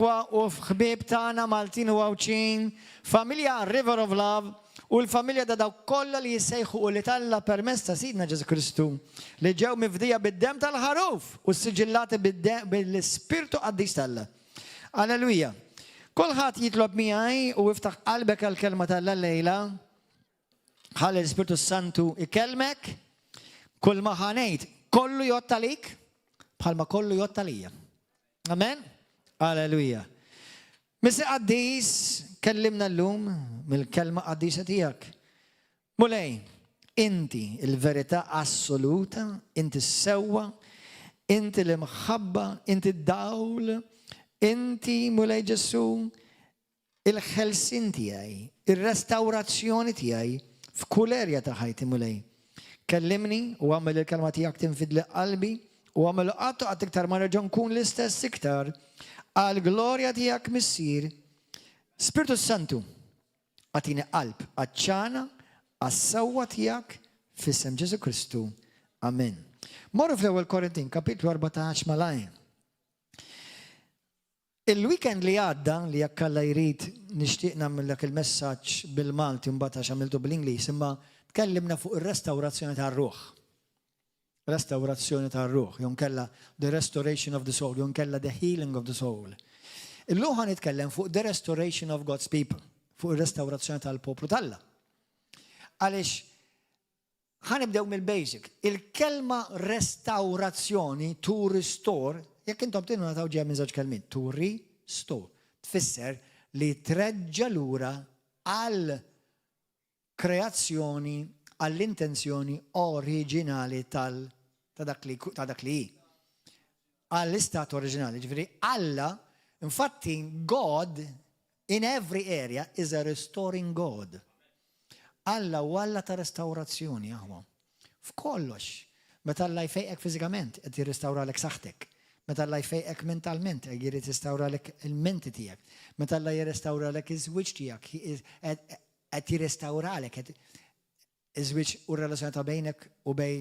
u f'ħbieb tagħna Maltin u Għawċin, familja River of Love u l-familja da daw kollha li jissejħu u li talla permezz ta' Sidna Ġesu Kristu li ġew mifdija bid-dem tal-ħaruf u s-siġillati bil-Spirtu Qaddis Talla. Alleluja. Kulħadd jitlob miegħi u iftaħ qalbek għall-kelma Talla lejla. Ħalli l-Spiritu Santu ikellmek, kull ma ħanejt kollu jotta lik bħalma kollu jotta lija. Amen? Alleluja. Misi Qaddis, kellimna l-lum mill-kelma qaddisa tijak. Mulej, inti il-verità assoluta, inti s-sewa, inti l-imħabba, inti d-dawl, inti mulej Ġesu, il-ħelsin tijaj, il-restaurazzjoni tijaj, f'kull erja ta' ħajti mulej. Kellimni u għamil il-kelma tijak tinfidli qalbi u għamil għattu għat iktar ma reġon kun l-istess iktar għal-glorja tijak missir. Spiritu Santu, għatini qalb, għacċana, għas-sawwa tijak, fissem Ġesu Kristu. Amen. Morru fl-ewwel Korintin, kapitlu 14 malajn. Il-weekend li għadda, li jekk Alla jrid nixtieq nagħmellek il-messaġġ bil-Malti mbagħad għax għamiltu bil-Ingliż, imma tkellimna fuq ir-restawrazzjoni tar-ruħ. Restawrazzjoni tar-ruħ, jon kella the restoration of the soul, jon kella the healing of the soul. Illum ħan nitkellem fuq the restoration of God's people, fuq ir-restawrazzjoni tal-poplu Talla. Għaliex ħan nibdew mill-basic. Il-kelma restawrazzjoni, to restore, jekk intom tienu nataw ġeja minn żewġ kelmiet, to restore, tfisser li treġġa lura għal kreazzjoni, għall-intenzjoni oriġinali ta' dak li għall-istat oriġinali. Ġifieri Alla, infatti God in every area is a restoring God. Alla u Alla ta' restawrazzjoni aħwa. F'kollox. Meta Alla jfejqek fiżikament qed jirrestawralek saħħtek. Meta Alla jfejqek mentalment qed jirrestawralek il-menti tiegħek. Meta Alla jirrestawralek iż-żwieġ tiegħek qed jirrestawralek iż-żwieġ u r-relazzjoni ta' bejnek u bej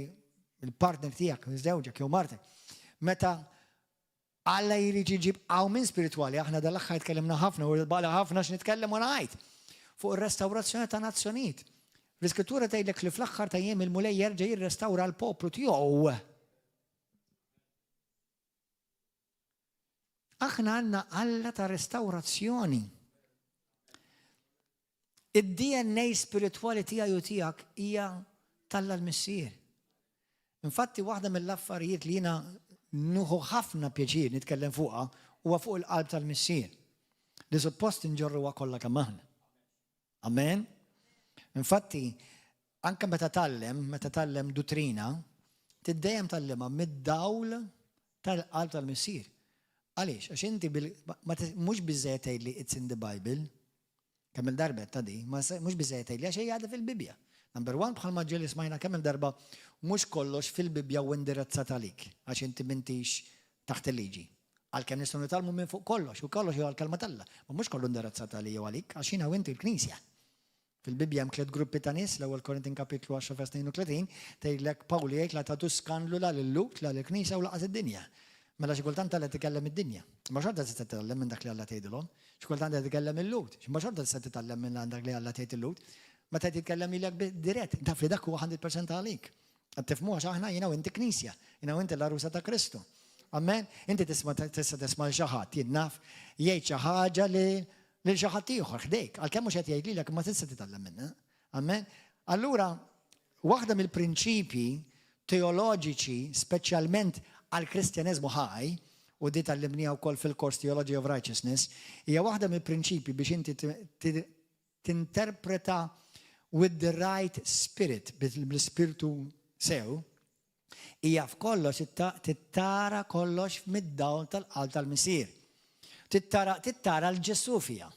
il-partner tiegħek, iż-żewġek jew martek. Meta Alla jrid iġib minn spiritwali, aħna dal-aħħar tkellimna ħafna u bala ħafna x'nitkellem u ngħid fuq ir-restawrazzjoni ta' nazzjonijiet. L-Iskrittura tgħidlek li fl-aħħar ta' jiem il-mulej jerġa' jirrestawra l-poplu tiegħu. Aħna għandna Alla ta' restawrazzjoni. Id-DNA spirituali tiegħi u tiegħek hija Talla l-Missier. Infatti waħda mill-affarijiet li jiena nuħu ħafna pjaċir nitkellem fuqha huwa fuq il-qalb tal-Missier. Li suppost inġorruha kollha kemm aħna. Amen? Infatti, anke meta tallem dottrina, tiddejjem tallimha mid-dawl tal-qalb tal-Missier. Għaliex, għax inti mhux biżżejjed tgħidli it's in the Bible, kemm il-darbet ta' di, mhux biżżejjed tgħidli għax hija għadha fil-Bibja. Number one, bħalma ġieli smajna kemm il-darba mhux kollox fil-Bibja u indirizzat għalik, għax inti m'intix taħt il-liġi. Għalkemm nistgħu nitalmu minn fuq kollox, u kollox huwa l-kelma Talla, ma mhux kollu indirizzat għalija u għalik, għax jiena u inti l-Knisja. Fil-Bibja hemm tliet gruppi ta' nies, l-ewwel Korintin kapitlu 10 vers 32, tgħidlek Pawli jgħid la tagħtu skandlu la lill-Lut, la lill-Knisja u laqas id-dinja. Mela xi kultant Alla titkellem id-dinja. Ma xorta tista' titgħallem minn dak li Alla tgħidilhom. Xi kultant qed titkellem il-Lut. Ma xorta tista' titgħallem minn dak li Alla tgħid il-Lut. Meta titkellem ilek dirett, taf li dak huwa 100% għalik. Qed tifhmu għax aħna jiena u inti Knisja, jiena u inti l-arusa ta' Kristu. Amen? Inti tista' tisma' xi ħadd jien naf jgħid xi ħaġa lil xi ħadd ieħor ħdejk, għalkemm mhux qed jgħidlilek ma tista' titgħallem minnha. Amen? Allura waħda mill-prinċipji teoloġiċi speċjalment għal-Kristjaneżmu ħaj, u di tal-limnija wkoll fil-kors Theology of Righteousness, hija waħda mill-prinċipji biex inti tinterpreta with the right spirit, bil-spiritu sew, hija f'kollox tittara kollox mid-dawl tal-qalb tal-Missier. Tittara l-Ġesu fiha.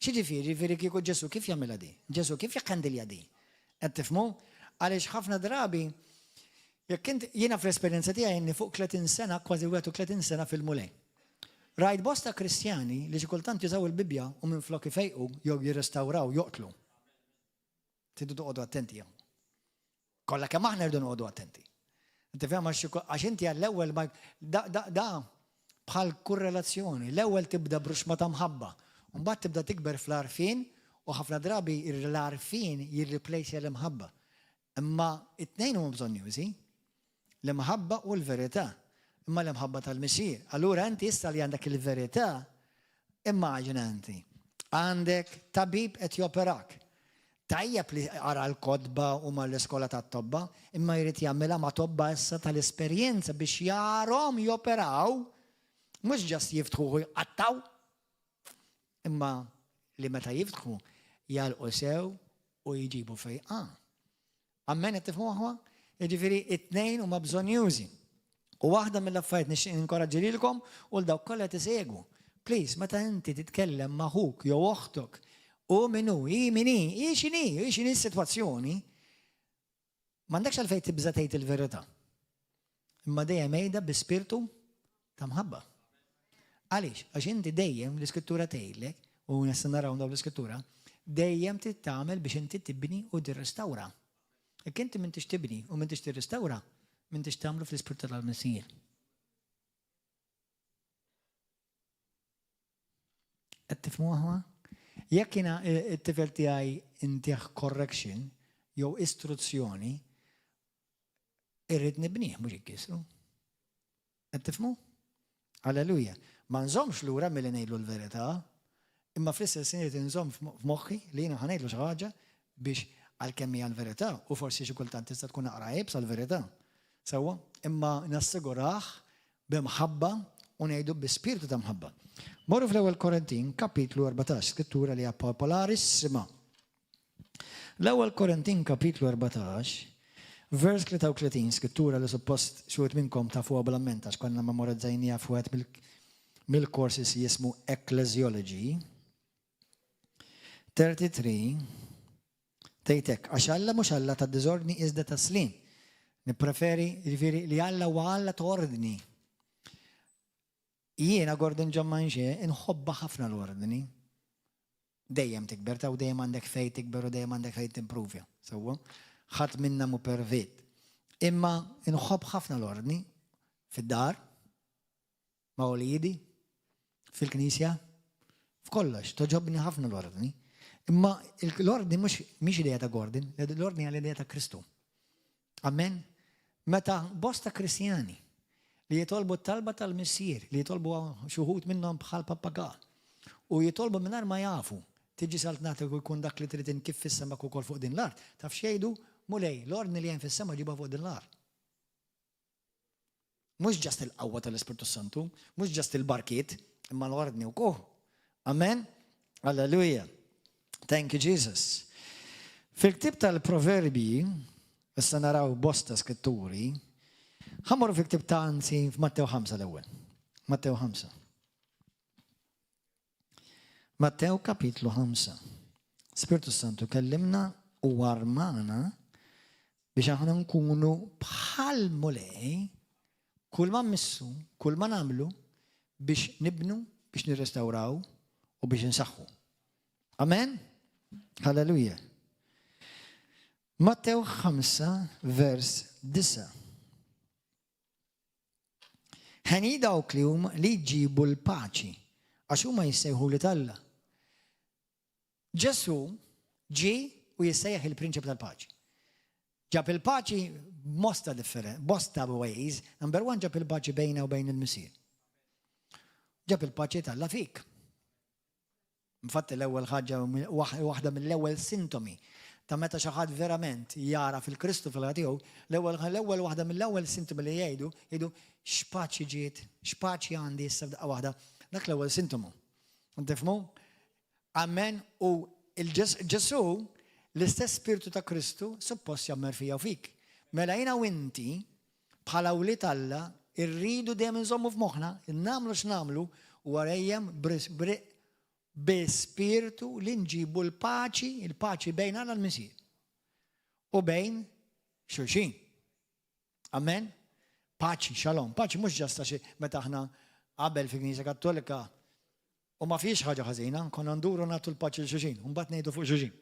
Xiġifieri kieku Ġesu kif jagħmilha di? Ġesu kif jakkandilja di? Qed tifhmu? Għaliex ħafna drabi jekk jiena fl-esperjenza tiegħi inni fuq 30 sena, kważi 30 sena fil-mulej. Rajt bosta Kristjani li xi kultant jużaw il-Bibja u minflok ifejqu jew jirrestawraw joqtlu. Tidu toqgħodu attenti jew. Kollha kemm aħna rridu noqogħdu attenti. Inti fehm għax inti għall-ewwel da bħal korrelazzjoni. L-ewwel tibda bruxma ta' mħabba, u mbagħad tibda tikber fl-arfin u ħafna drabi l-arfin jirriplejsja l-imħabba. Imma it-tnejn huma bżonn jużi, l-imħabba u l-verità. Imma l-imħabba tal-Missir. Allura inti issa li għandek il-verità, immaġina inti għandek tabib qed joperak. Tajjeb li ara l-kodba u ma l-iskola tat-tobba, imma jrid jagħmilha ma' tobba issa tal-esperjenza biex jarhom joperaw, mhux ġast jiftħu u jqattaw, imma li meta jiftħu jalqu sew u jġibu fejqa. Ammen qed tifhmu aħwa? Jiġifieri it-tnejn huma bżonn jużi. U waħda mill-affarijiet nixtieq inkoraġġi lilkom u l dawk kollha tisegwu. Please, meta inti titkellem ma' ħuk jew oħtok u minnu, x'inhi s-sitwazzjoni, m'għandekx għalfejn tibża tgħid il-verità. Imma dejjem għejda bi spirtu ta' mħabba. Għaliex? Għax inti dejjem l-iskrittura tgħidlek, u nista' naraw dawn l-iskrittura, dejjem titgħamel biex inti tibni u tirrestawra. Jekk inti m'intix tibni u m'intix tirrestawra, m'intix tagħmlu fl-ispirtu tal-Missir. Qed tifhmu aħwa? Jekk jiena t-tifel tiegħi intih correction jew istruzzjoni, irrid nibnih mhux ikkisru. Qed tifhmu? Alleluja. Ma nżommx lura milli ngħidlu l-verità, imma fl-istess irid inżomm f'moħħi li jiena ħanejdlu xi ħaġa biex għalkemm hija l-verità u forsi xi kultant tista' tkun naqra qiebsa l-verità. Sewwa, imma nassigurah b'imħabba u ngħidu bi spiritu ta' mħabba. Morru fl-ewwel Korintin, kapitlu 14, skrittura li hija popolarissima. L-ewwel Korintin, kapitlu 14, vers 33, skrittura li suppost xwet minnkom ta' fuq bl-ammenta, x'konna memorizzajnija fuq mill-korsi si jismu Ecclesiology. 33, tejtek, għax Alla mhux Alla ta' diżordni iżda ta' slin. Nippreferi li Alla u Alla ta' ordni. Jiena Gordon Ġammanxie inħobba ħafna l-ordni. Dejjem tikber ta' u dejjem għandek fej tikber u dejjem għandek fej timprovja. Sewwa, ħadd minna mu perfett. Imma inħobb ħafna l-ordni fid-dar, ma' olidi, fil-knisja, f'kollox, toġobni ħafna l-ordni. Imma l-ordni mhix idea ta' Gordon, l-ordni għal idea ta' Kristu. Amen. Meta bosta Kristjani li jitolbu t-talba tal-Missir, li jitolbu xuħut minnhom bħal pappagal, u jitolbu mingħajr ma jafu, tiġi salt nagħtik u jkun dak li trid inkif fis-sema ukoll fuq din l-art, taf xejdu mulej, l-ordni li hemm fis-sema ġibha fuq din l-art. Mhux ġast il-qawwa tal-Ispirtu Santu, mhux ġast il-barkiet, imma l-ordni wkoll. Amen? Alleluja. Thank you, Jesus. Fil-ktib tal-Proverbi, issa naraw bosta skritturi, ħamur fil-ktib ta' anzi f'Matteo 5 l-ewwel. Matteo 5. Matteo kapitlu 5. Spiritu Santu kellimna u warmana biex aħna nkunu bħal mulej, kull ma missu, kull ma nagħmlu biex nibnu, biex nirrestawraw u biex nsaħħu. Amen? Halleluja. Matteo 5 vers 9. Ħani dawk li jġibu l-paċi għax huma jissejħu li Alla. Ġesu ġi u jissejjaħ il-prinċip tal-paċi. Ġab il-paċi bosta ways. Number one, ġab il-paċi bejna u bejn il-Missir. Ġab il-paċi Alla fik. Infatti l-ewwel ħaġa waħda mill-ewwel sintomi ta' meta xi ħadd verament jara fil-Kristu fil-ħatiegħu, l-ewwel waħda mill-ewwel sintomi li jgħidu x'paċi ġiet, x'paċi għandi issa f'daqqa waħda. Dak l-ewwel sintomu. Tifhmu? Amen. U Ġesu l-istess Spiritu ta' Kristu suppost jagħmel fija u fik. Mela jiena u inti bħala wlied Alla irridu dejjem inżommu f'moħħna, nagħmlu x'nagħmlu u warejjem b'spiritu li nġibu l-paċi, il-paċi bejn Alla l-Missir u bejn xulxin. Amen? Paċi, xalom. Paċi mhux ġasta xi meta aħna qabel fil-Knisja Kattolika u ma fiex ħaġa ħażina, konna nduru nagħtu l-paċi l xulxin, u mbagħad ngħidu fuq xulxin.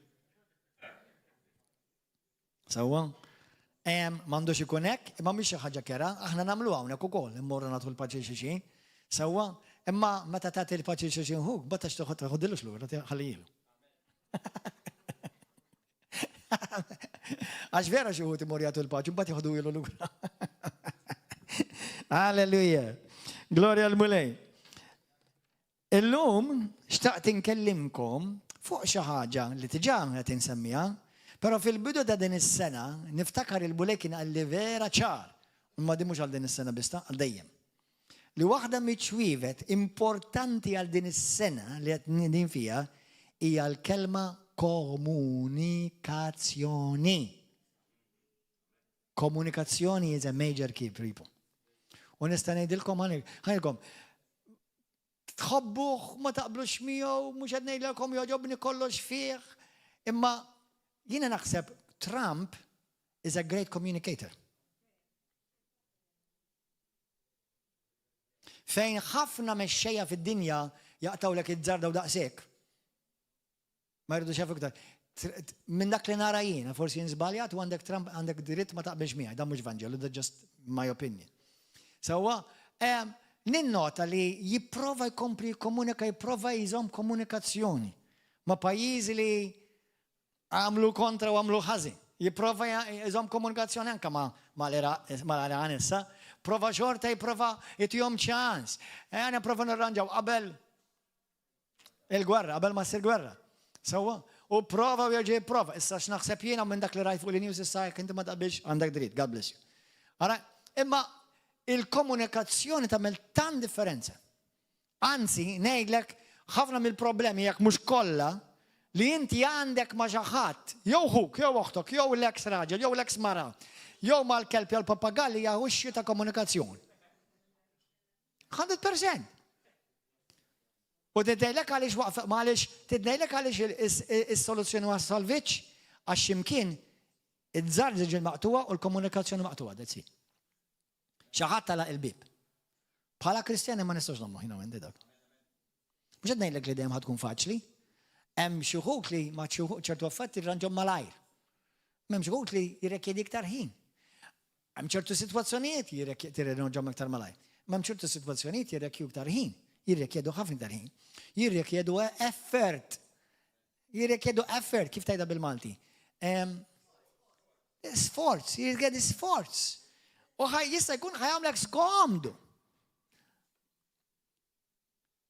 Sewwa? M'għandux ikun hekk, imma mhix xi ħaġa kera, aħna nagħmlu hawnhekk ukoll, immorru nagħtu l-paċi l xulxin. Sewwa, imma meta tagħti l-paċi xulxin ħuk, batax taħodilux lura, ħallijilu. Għax vera xi wħud imur jagħtu l-paċi, mbagħad jieħdu ilu lura. Alleluja. Gloria l-mulej. Illum xtaqt inkellimkom fuq xi ħaġa li diġà qed insemmiha, però fil-bidu ta' din is-sena niftakar il-mulej kien qalli vera ċar, imma di mhux għal din is-sena bista, għal dejjem. Li waħda miċwivet importanti għal din is-sena li qed nidin fiha hija l-kelma komunikazzjoni. Komunikazzjoni is a major key, people. U nista' ngħidilkom ħajkom tħobbuh ma taqblux miegħu, mhux qed ngħidilkom jogħġobni kollox fih, imma jiena naħseb Trump is a great communicator. Fejn ħafna mexxejja fid-dinja jaqtawlek iż-żarda u daqshekk. Ma jridux jafu iktar. Minn dak li nara jiena, forsi nżbaljat u għandek Trump għandek dritt ma taqbilx miegħi, dan mhux Vangelu, that's just my opinion. Sewwa, ninnota li jipprova jkompli jikkomunika, jipprova jżomm komunikazzjoni ma' pajjiżi li għamlu kontra u għamlu ħażin. Jipprova jżomm komunikazzjoni anke ma' l-Iran issa. Prova xorta jipprova jitihom ċans. Għana prova nirranġaw qabel il-gwerra, qabel ma ssir gwerra. Sewwa, u prova u jerġa' jipprova. Issa x'naħseb jiena minn dak li rajt fuq il-news issa jekk inti ma taqbilx għandek dritt, God bless you. Imma il-komunikazzjoni tagħmel tant differenza. Anzi, ngħidlek ħafna mill-problemi jekk mhux kollha li inti għandek ma' xi ħadd, jew ħuk, jew oħtok, jew l-eks raġel, jew l-eks mara, jew mal-kelb jew l-pappagalli hija wixxi ta' komunikazzjoni. 100%. U tidejlek għaliex waqfek m'għaliex tidejlek għaliex is-soluzzjoni ma salvitx għax x'imkien id-żarġeġ il-maqtuwa u l-komunikazzjoni maqtuwa, that's it. Xi ħadd tagħlaq il-bieb. Bħala Kristjani ma nistgħux nagħmlu ħina għandi dak. Mhux qed ngħidlek li dejjem ħadkun faċli. Hemm xi wħud li ma ċertu affarijiet irranġhom malajr. M'hemm xi wħud li jirrikjedi iktar ħin. Hemm ċertu sitwazzjonijiet jirranġhom iktar malajr. M'hemm ċertu sitwazzjonijiet jirrikjedu iktar ħin. Jirrikjedu ħafna iktar ħin. Jirrikjedu effort. Jirrikjedu effort, kif tgħidha bil-Malti. Sforz, jirrikjedi sforz. U jista' jkun ħajamlek skomdu.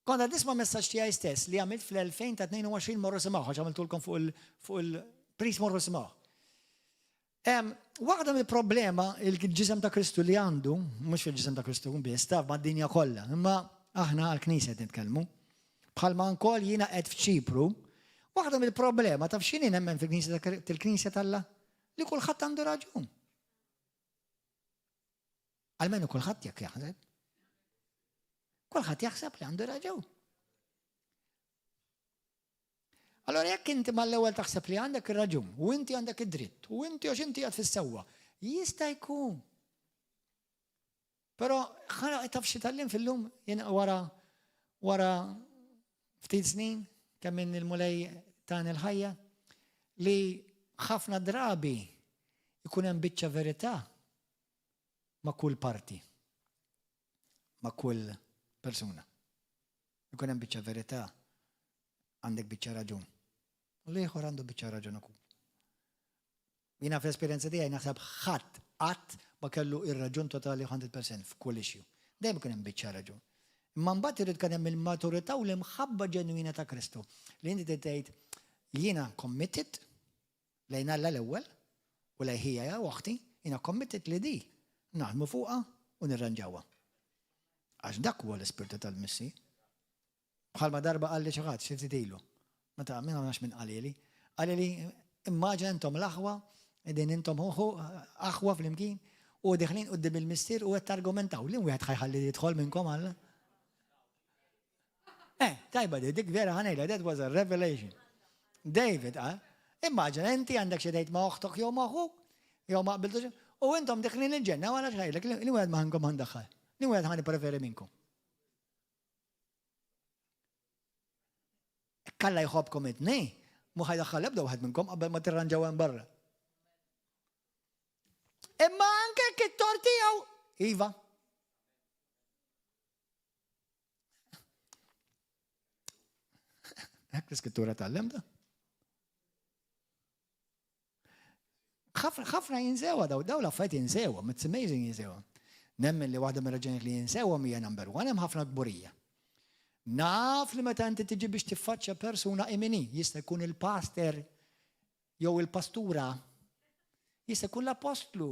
Konta nisma' messaġġ tiegħi stess li għamilt fl-2022 morru simgħu, għax għamiltulkom fuq il-pris morru simgħu. Waħda mill-problema il-ġisem ta' Kristu li għandu, mhux fil-ġisem ta' Kristu biss, taf mad-dinja kollha, imma aħna għall-Knisja qed nitkellmu. Bħalma nkoll jiena qed f'Ċipru, waħda mill-problema taf x'inhi nemmen fil-Knisja tal-Alla li kulħadd għandu raġun. Almenu kulħadd jekk jaħseb. Kulħadd jaħseb li għandu raġun. Allora jekk inti mal-ewwel taħseb li għandek ir-raġun, u inti għandek id-dritt, u inti għax inti qed fis-sewwa, jista' jkun. Però taf xi tallim fil-lum jien wara ftit snin kemm minn il-mulej tagħna il-ħajja li ħafna drabi ikun hemm biċċa verità ma' kull parti, ma' kull persuna. Ikun hemm biċċa verità, għandek biċċa raġun. U l-ieħor għandu biċċa raġun ukoll. Jiena fl-esperjenza tiegħi naħseb ħadd qatt ma kellu ir-raġun totali 100% f'kull issue. Dejjem ikun hemm biċċa raġun. Imma mbagħad irid kien hemm il-maturità u l-imħabba ġenwina ta' Kristu. Li inti tgħid jiena committed lejn Alla l-ewwel u lejn ħija waħti, jiena committed li di naħdmu fuqha u nirranġawha. Għax dak huwa l-ispirtu tal-missi. Bħalma darba qal li xi ħadd xi ilu. Ma ta' minn għamlax minn qalili. Qalili immaġina intom l-aħwa, qegħdin intom aħwa fl-imkien u deħlin quddiem il-mistier u qed targumentaw li wieħed ħajħalli jidħol minnkom Alla. Tajba dik vera ħanejla, that was a revelation. David, immaġina inti għandek xi dejt ma' oħtok jew ma' aħuk, jew ma' qbiltux, u intom deħlin il-ġenna wara x'ħajlek li wieħed ma' ħankom ħandaħħal. Li wieħed ħani preferi minnkom. Kalla jħobkom it-nej, mu ħajdaħħal ebda waħed minnkom qabel ma tirranġaw hemm barra. Imma anke it-tor tiegħu, iva. Hekk l-iskrittura tgħallem da. ħafna jinsewa daw l-affarijiet jinsewa, it's amazing jinsewa. Nemmen li waħda mir-raġunijiet li jinsewa hija number one hemm ħafna kburija. Naf li meta inti tiġi biex tiffaċċja persuna imini, jista' jkun il-paster jew il-pastura, jista' jkun l-apostlu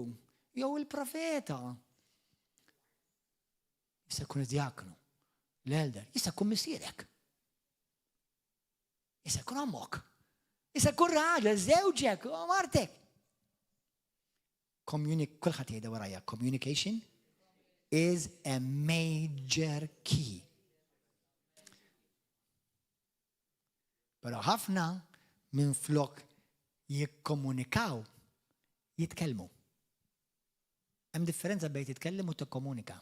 jew il-profeta, jista' jkun id-diaknu, l-elder, jista' jkun missierek, jista' jkun ammok, jista' jkun raġel, żewġek, martek. Kulħadd jgħidha warajja, communication is a major key. Però ħafna minn flok jikkomunikaw, jitkellmu. Hemm differenza bejn titkellem u tikkomunika.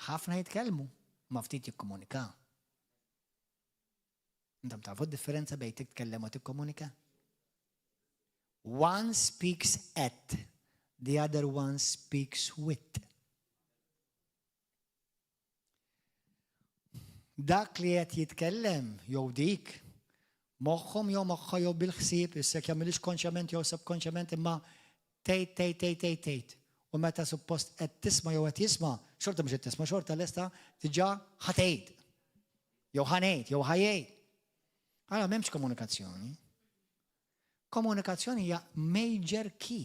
Ħafna jitkellmu, ma ftit jikkomunikaw. Intom tafu differenza bejn titkellem u tikkomunika? One speaks at, the other one speaks with. Dak li qed jitkellem jew dik moħħhom jew moħħha jew bil-ħsieb issek jagħmilx konxjament jew subkonxjament imma tgħid. U meta suppost qed tisma' jew qed jisma' xorta mhux qed tisma' xorta lesta diġà ħatgħid. Jew ħanejt jew ħajjejt. Allora m'hemmx komunikazzjoni. Komunikazzjoni hija major key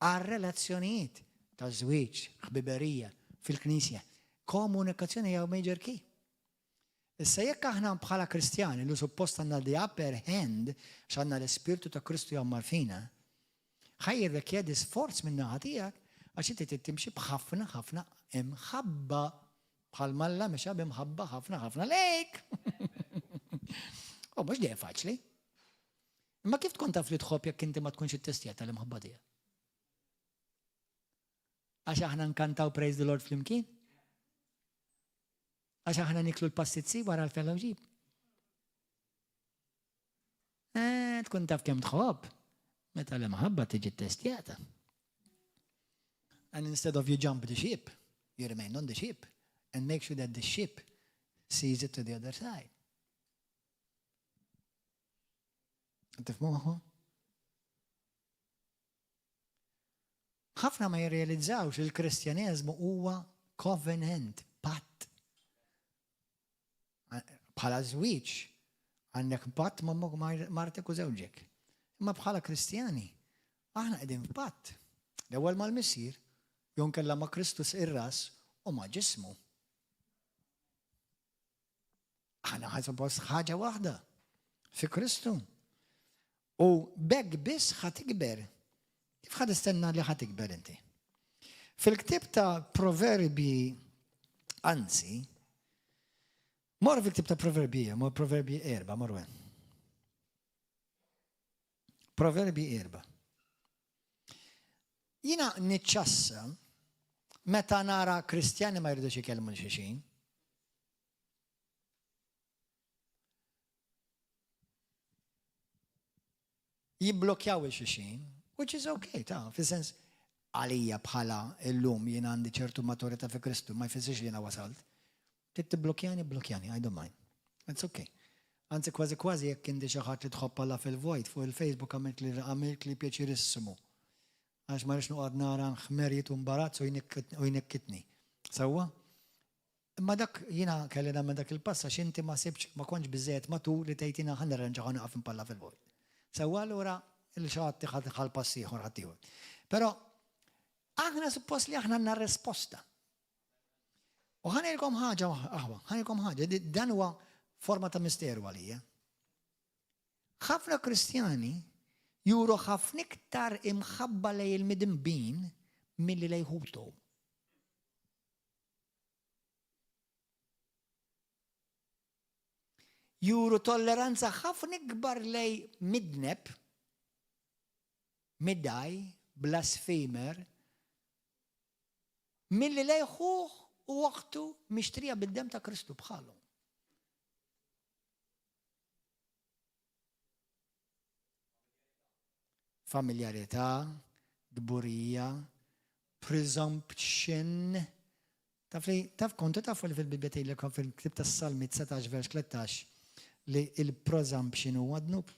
għar-relazzjonijiet ta' żwieġ, ħbiberija, fil-knisja. Komunikazzjoni hija major key. Issa jekk aħna bħala Kristjani li suppost għandna the upper hand x'għandna l-Ispirtu ta' Kristu jammar fina, ħajrrikjedi sforz minn naħa tiegħek għax inti timxi b'ħafna imħabba bħal malla mexa b'imħabba ħafna lejk. U mhux dejjem faċli. Imma kif tkun taf li tħobb jekk inti ma tkunx it-testija tal-imħabba tiegħek? Għax aħna nkantaw praise the Lord flimkien? Għax aħna niklu l-pastizzi wara l-fellowship? Tkun taf kemm tħobb meta l-imħabba tiġi ttestjata. And instead of you jump the ship, you remain on the ship and make sure that the ship sees it to the other side. Tifmuħu? ħafna ma jirrealizzawx il-Kristjaneżmu huwa covenant, patt. Bħala żwieġ għandek patt ma' martek u żewġek. Imma bħala Kristjani aħna qegħdin f'patt. L-ewwel mal-missier jew nkella ma' Kristus ir-ras u ma' ġismu. Aħna ħaġa waħda fi Kristu. U bekk biss ħatikber. Kif ħad istenna li ħatikber inti? Fil-ktib ta' Proverbi, anzi, mor fil-ktib ta' Proverbi 4, morwen. Proverbi 4. Jina niċċassa meta nara Kristjani ma jridux ikellmu l-xixin. Jibblokjaw il-xixin, which is okay, fil-sens għalija bħala il-lum jien għandi ċertu maturita fi Kristu, ma jfissirx li jena wasalt. Blokjani, I don't mind. It's okay. Anzi, kważi jekk indi xi ħadd li tħobb alla fil-vojt fuq il-Facebook għamilt li pjaċirissimu. Għax ma rix nuqgħod nara ħmerijiet u mbarazz u jnekkitni. Sewwa? Imma dak jiena kelli nagħmel dak il-pass għax inti ma sibx ma kontx biżżejjed matur li tgħidina ħanarranġaw naqaf impalla fil-vojt. Sewwa allura il-xaħat ħal pass ieħor ħadd ieħor. Però aħna suppost li aħna għandna risposta. U ħanilkom ħaġa, dan huwa forma ta' misteru għalija. ħafna Kristjani juru ħafna iktar imħabba lej il-midinbin milli lej ħutu. Juru tolleranza ħafna ikbar lej midneb, middaj, blasfemer, milli lej ħuħ u waqtu mixtrija bid-dem ta' Kristu bħalu. Familjarità, gburija, presumption, taf kontu tafu li fil-Bibja tgħidilek fil-Ktieb tas-Salmi 19 vers 13 li il-presumption huwa dnub.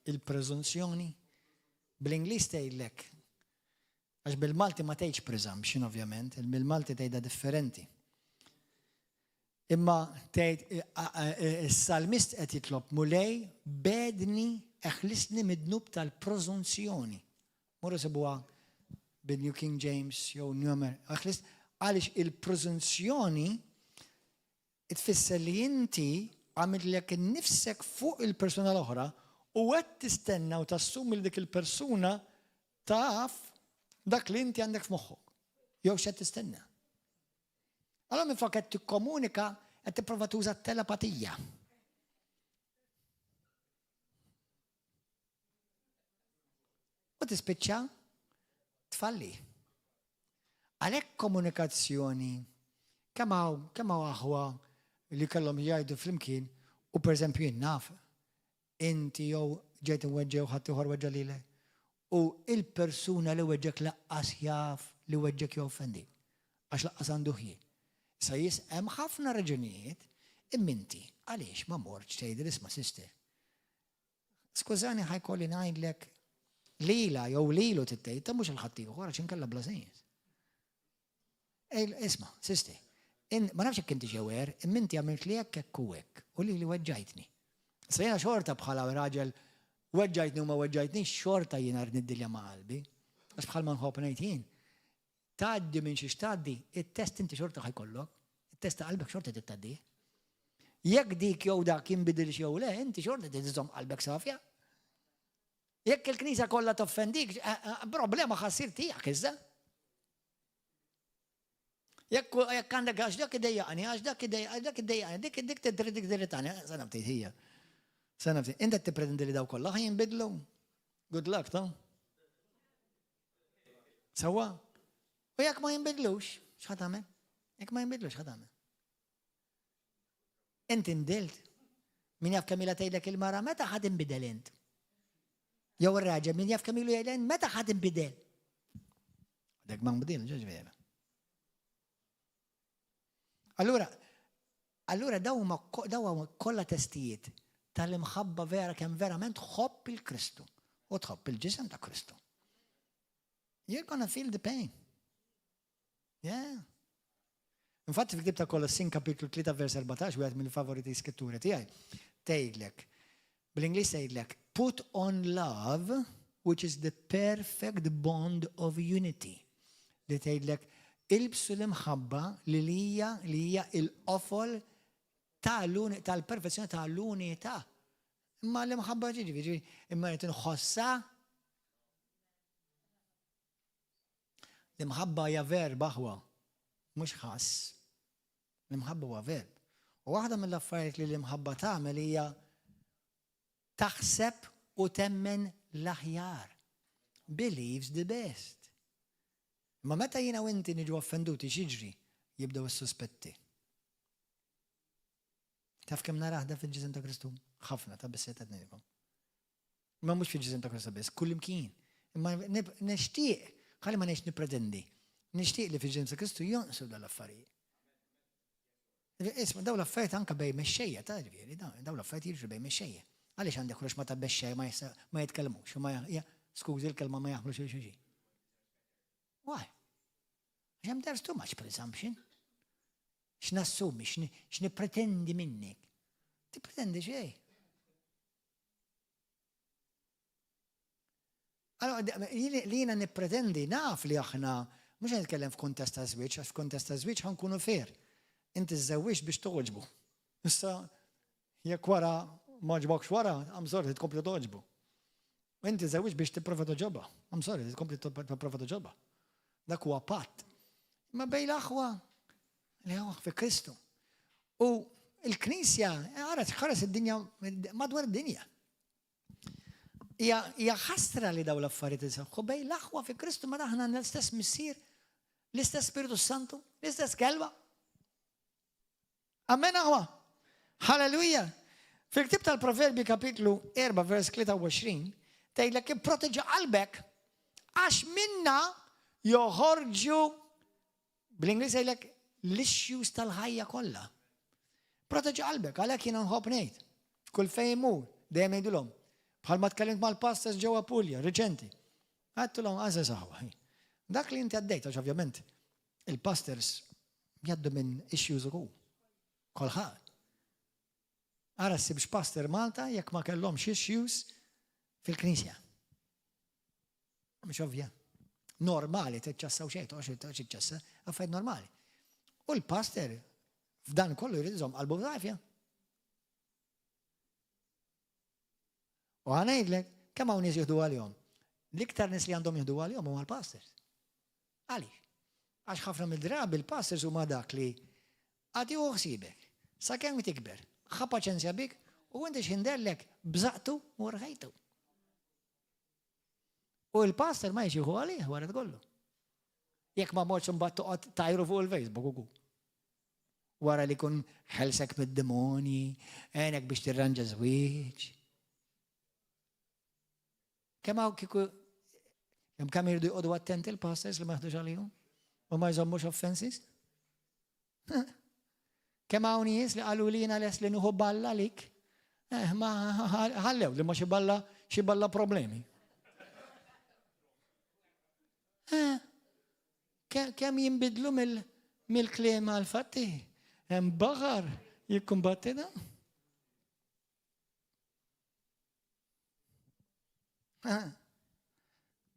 Il-preżunzjoni bl-Ingliż tgħidlek għax bil-Malti ma tgħidx presumption ovvjament, bil-Malti tgħidha differenti. Imma is-Salmist qed jitlob mulej bedni eħlisni mid-dnub tal-preżunzjoni. Morru sibuha bil-New King James jew Newmer. Għaliex il-preżunzjoni tfisser li inti għamillek innifsek fuq il-persuna l-oħra u qed tistenna u tassumi li dik il-persuna taf dak li inti għandek f'moħħok. Jew x'qed tistenna. Allora minflok qed tikkomunika qed tipprova tuża telepatija. U tispiċċa tfalli. Għalhekk komunikazzjoni kemm hawn aħwa li kellhom jgħidu flimkien u pereżempju jien naf inti jew ġejt inweġġew ħadd ieħor weġġa' lilek u il-persuna li weġġek laqqas jaf li weġġek joffendi għax laqqas għandu ħjien. Sa hemm ħafna raġunijiet imminti għaliex ma mortx tgħid isma' sister. Skużani ħajkolli ngħidlek lila jew lilu tittejta mhux il-ħadd ieħor għax inkella bla sens. Isma' sister, ma nafx jekk inti ġewer, imminti għamilt li hekk u hekk u li weġġajtni. Sa jiena xorta bħala raġel weġġajtni u ma weġġajtni xorta jiena rniddilja ma' qalbi. Għax bħalma nħobb ngħid jien. Tgħaddi minn xi xtgħaddi, it-test inti xorta ħajkollok, it-test ta' qalbek xorta tittgħaddi. Jekk dik jew dak jinbidil jew le, inti xorta tiżomm qalbek safja. Jekk il-Knisja kollha toffendik, problema ħassir tiegħek iżda. Jekk għandek għax dak idejjaqni, dik tidri diritani, sa naftit hija. Sa naftit, inti tippretendi li daw kollha jinbidlu. Good luck, ta'. Sewwa. U jekk ma jinbidlux, x'ħad tagħmel? Jekk ma jinbidlux, x'ħad tagħmel? Inti ndilt. Min jaf kemm ilha tgħidlek il-mara meta ħad inbidel int? Jew ir-raġel min jaf kemm ilu jgħidlek meta ħad inbidel? Dak ma nbidel, ġeġ vera. Allura daw kollha testijiet tal-imħabba vera kemm verament tħobb il-Kristu u tħobb il-ġisem ta' Kristu. You're gonna feel the pain. Yeah. Infatti fil-Ktieb ta' Kolossin kapitlu 3 vers 14 wieħed mill-favoriti skritturi tiegħi tgħidlek bl-Ingliż tgħidlek put on love which is the perfect bond of unity. Li tgħidlek ilbsu l-imħabba li hija l-qofol tal-perfezzjoni tal-unità. Imma l-imħabba ġiġi, imma qed inħossha l-imħabba hija verb aħwa, mhux ħass. L-imħabba huwa verb. U waħda mill-affarijiet li l-imħabba tagħmel hija taħseb u temmen l-aħjar. Believes the best. Ma meta jiena u inti niġu offenduti x'jiġri jibdew is-suspetti. Taf kemm naraħda fil-ġisem ta' Kristu? Ħafna ta' biss qed ngħidilkom. Ma mhux fil-ġisem ta' Kristu biss, kull imkien. Imma nixtieq, ħalli ma ngħidx nippretendi. Nixtieq li fil-ġisem ta' Kristu jonqsu dal-affarijiet. Isma' daw l-affarijiet anke bejn mexxejja ta' ġifieri, daw l-affarijiet jiġru bejn mexxejja. Għaliex għandek kollox ma ta' bexxej ma jitkellmux, skużi l-kelma ma jaħmlu xi. Why? Għax there's too much presumption. X'nassumi, x'nippretendi minnek. Tippretendi xejn. Allora, li jiena nippretendi naf li aħna mhux qed nitkellem f'kuntest ta' żwieġ, għax f'kuntest ta' żwieġ ħankunu fair. Inti żewwiex biex toħġbu. Issa jekk wara ma ġbokx wara, I'm sorry, tkompli toħġbu. Inti żewwiex biex tipprova toġobha. I'm sorry, tkompli tipprova toġobha. Dak huwa patt. Ma bejn l-aħwa li huwa fi Kristu. U l-Knisja ħares id-dinja madwar id-dinja. Hija ħasra li daw l-affarijiet isaħħu bejn l-aħwa fi Kristu ma aħna l-istess missier, l-istess Spiritu Santu, l-istess kelma. Amen aħwa. Halleluja. Fil-Ktieb tal-Proverbi kapitlu 4 vers 23 tgħidlek ipproteġi qalbek għax minna joħorġu Bl-Inglis jgħidlek l-issues tal-ħajja kollha. Proteġi qalbek, għalhekk jiena nħobb ngħid. Kull fejn imur, dejjem ngħidulhom. Bħalma tkellimt mal-pastors ġewwa Pulja, riċenti. Għadtulhom għażel saħwa. Dak li inti għaddejt, għax ovvjament il-pastors jgħaddu minn issues ukoll. Kolħad. Ara ssibx pastor Malta jekk ma kellhomx issues fil-Knisja. Mhux ovvja. Normali tiċċassaw xejn, għax tiċċassa, affarijiet normali. U l-pastor f'dan kollu jrid iżomm qalbu f'dafja. U ngħidlek kemm hawn nies jieħdu għalihom. L-iktar nies li għandhom jieħdu għalihom huma l-pastors. Għaliex? Għax ħafna mill-drabi il-pastors huma dak li għadi uħsibek, sakemm tikber, ħa paċenzja bik u inti x'inderlek bżaqtu u rħajtu. U l-pastor ma jxieħu għalih wara tkollu. Jekk ma morx imbagħad toqgħod tajru fuq il-Facebook ukoll. Wara li kun ħelsek mid-demoni, għenek biex tirranġa żwieġ. Kemm hawn kieku kemm irdu jqogħdu attenti l-pastors li ma jaħdux għalihom u ma jżommux offenses? Kemm hawn nies li qalu lina les li nieħu balla lik? Ma ħallew li ma xi balla problemi. Kemm jinbidlu mill-kliem għal-fatti? Hemm baħar jikkumbatti da?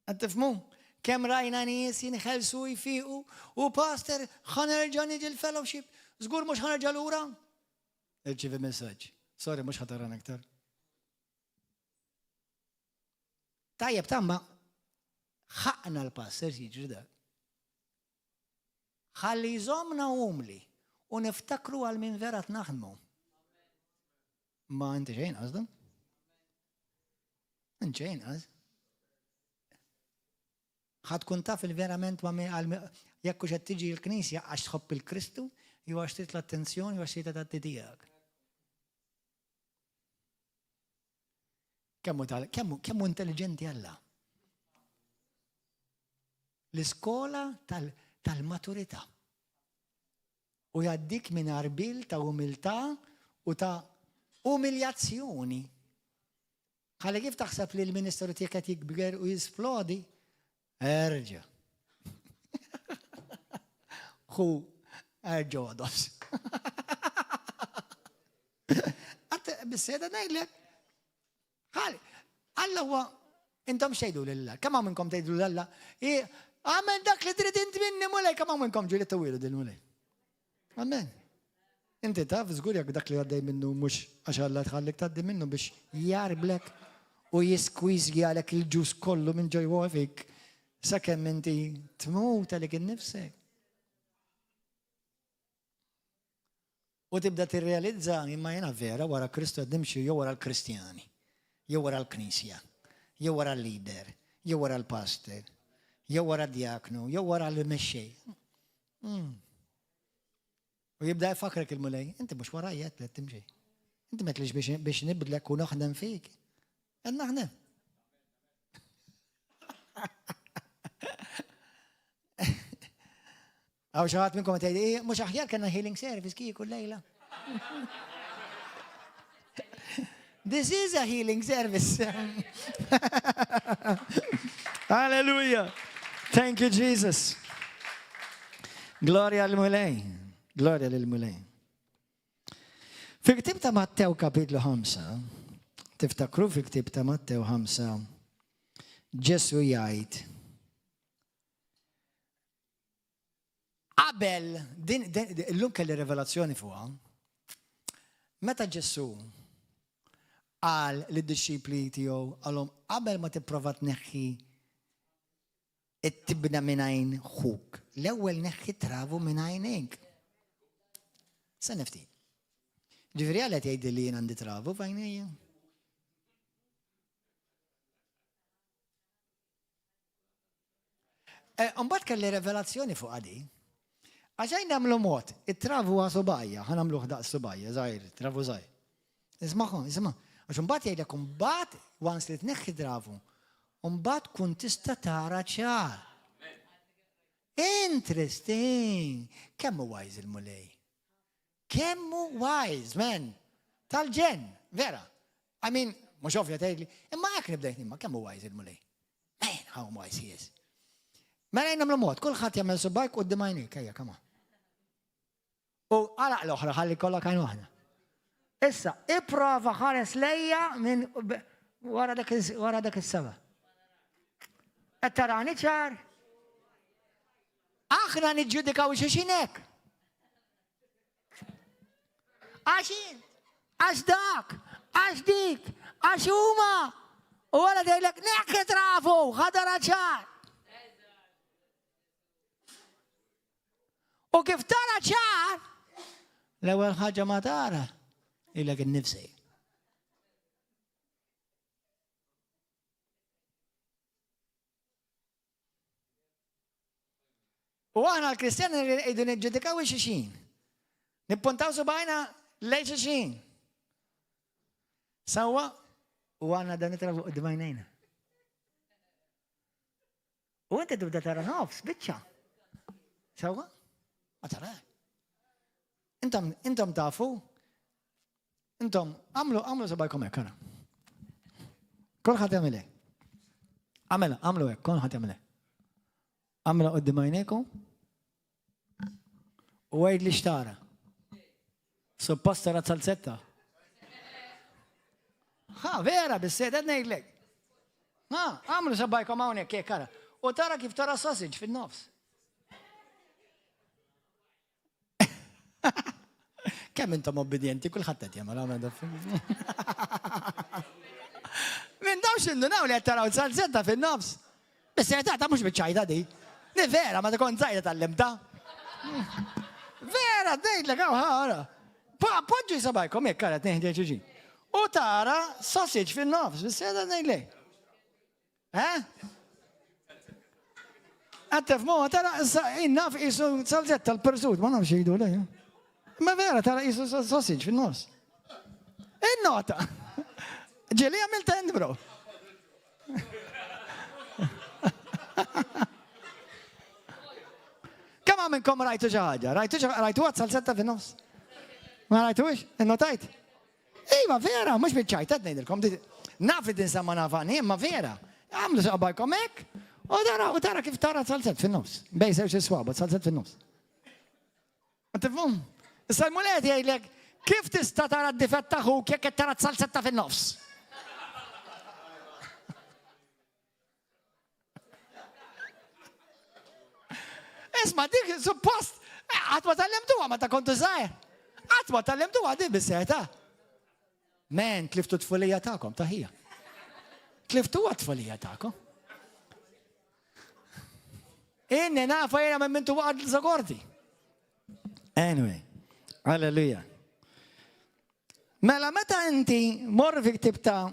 Għattifmu, kemm rajna nies jinħelsu jfiqu u pastor ħanerġa' niġi l-fellowship, żgur mhux ħanerġa' lura? Irċievi messaġġ. Sorry, mhux ħatara aktar. Tajjeb tamma ħaqna l-pastor jiġri dak. Ħalli jżommna umli u niftakru għal min vera tnaħdmu. Ma inti xejn qasdhom? Inti xejn qas? Ħad tkun taf il-verament jekk hux qed tiġi l-Knisja għax tħobb il-Kristu, jew għax trid l-attenzjoni jew għax trid tagħti tiegħek. Kemm intelligenti Alla. L-iskola tal-maturità. U jaddik minn arbil ta' umiltà u ta' umiljazzjoni. Ħalli kif taħseb li l-Ministeru tiegħek qed jikber u jisplodi? Erġa'. Hu erġa' għados. Għatta bis-seda ngħidlek. Ħalli, Alla huwa intom xejdu lillah. Kemm hawn minnkom tgħidu lillah? Għamel dak li trid inti minni mulej, kemm hawn minnkom ġieli tawilu din mulej. Amen. Inti taf, żgur jekk dak li għaddej minnu mhux għax Alla tħallik tgħaddi minnu biex jarblek u jiskwizjalek il-ġus kollu minn ġewwa fik sakemm inti tmut għalik innifsek. U tibda tirrealizza imma jiena vera wara Kristu qed nimxi jew wara l-Kristjani, jew wara l-Knisja, jew wara l-lider, jew wara l-pastor, jew wara d-diaknu, jew wara l-mexxej. U jibda jfakrek il-mulej, inti mhux warajja qed timxi. Inti ma tlix biex nibdlek u naħdem fik. Qed naħdem. Għaw xi ħadd minnkom qed jgħid mhux aħjar kellna healing service kieku lejla. This is a healing service. Hallelujah. Thank you, Jesus. Gloria al-mulej. Gloria lil-mulej. Fil-ktib ta' Mattew kapitlu 5, tiftakru fil-ktib ta' Mattew 5, Ġesu jgħid qabel illum kelli rivelazzjoni fuqha. Meta Ġesu qal lid-disċipli tiegħu għalhom qabel ma tipprova tneħħi it-tibna minn għajn ħuk, l-ewwel neħħi travu minn għajnejk. Sa nifti. Ġifieri għal qed jgħid li jien għandi travu f'għajnejja. Mbagħad kelli revelazzjoni fuq għadi. Għaxajn nagħmlu mod, it-travu huwa subajja, ħanamluh daqs subajja, żgħir, travu żgħir. Isma', għax mbagħad jgħidlek mbagħad once li tneħħi travu, mbagħad kun tista' tara ċar. Interesting. Kemmu wise il-mulej. Kemmu wise, man. Tal-ġen, vera. I mean, mux ovvja tgħidli, imma jekk nibdejt nimma, kemmu wise il-mulej. Man, how wise he is. Mela jnamlu mod, kulħadd jagħmel subajk u d-dimajni, kajja, kama. U għalaq l-oħra, ħalli kollha kajn waħda. Issa, iprova ħares lejja minn wara dak is-seba. Qed tarani ċar? Aħna niġġudikaw xexinek. Għaxin, għax dak, għax dik, għax huma. U għala dejlek, nekk trafu, ħadara ċar. U kif tara ċar, l-ewwel ħaġa ma tara, ilek innifsi. U għana l-Kristjani rridu niġġudikaw xexin. Nippuntaw subajna lej xexin. Sawa, u għana dan nitrafu d-dimajnejna. U għanta tibda tara nofs, bitċa. Sawa? Ma tara. Intom tafu, intom għamlu sabajkom ek, għana. Kolħat jgħamile. Għamlu ek, kolħat jgħamile. Għamlu d-dimajnekom u għajd li xtara. Supposta razzalzetta. Vera, bis-sed, għedna jgħidlek. Għamlu sabajkom għawnek, kie kara. U tara kif tara sausage fil-nofs. Kemm intom obbedienti, kullħat qed jagħmel għamel da. Min dawx indunaw li qed taraw salsetta fin-nofs. Bis-sed ta' mhux biċċajta di. Ni vera, ma tkun żgħira tal-limta. Vera, dejlek għara. Poġġi sabajkom jekk kara tneħdi ġiġi. U tara sausage fin-nofs, bis-sed ngħidlek. Għattef mo, tara innaf jisu salzetta tal-persut, ma nafx jgħidu lej. Ma vera, tara jisu sausage fin-nofs. In-nota. Ġili għamilta end, bro. Kemm minnkom rajtu ġaħġa? Rajtu għad salsetta fin-nofs? Ma rajtux? Innotajt? Iva, vera, mux bieċajt, għed nejdilkom. Naf li tinsamma nafani, ma vera. Għamlu sabajkom ek, u tara kif tara salsett fin-nofs. Bej sewx il-swaba, salsett fin-nofs. Għattifum? Issa l-mulet jgħidlek, kif tista tara d-difett taħuk jekk tara salsetta fin-nofs? Isma, dik suppost, għatma tal-lemtuwa, ma ta' kontu zaħir. Għatma tal-lemtuwa, di bis-seta. Men, kliftu t-tfulija ta'kom, taħija. Kliftu t-tfulija ta'kom. Inni nafa jena minn mintu għad l-zagorti. Anyway, alleluja. Mela, meta inti morri ktib ta'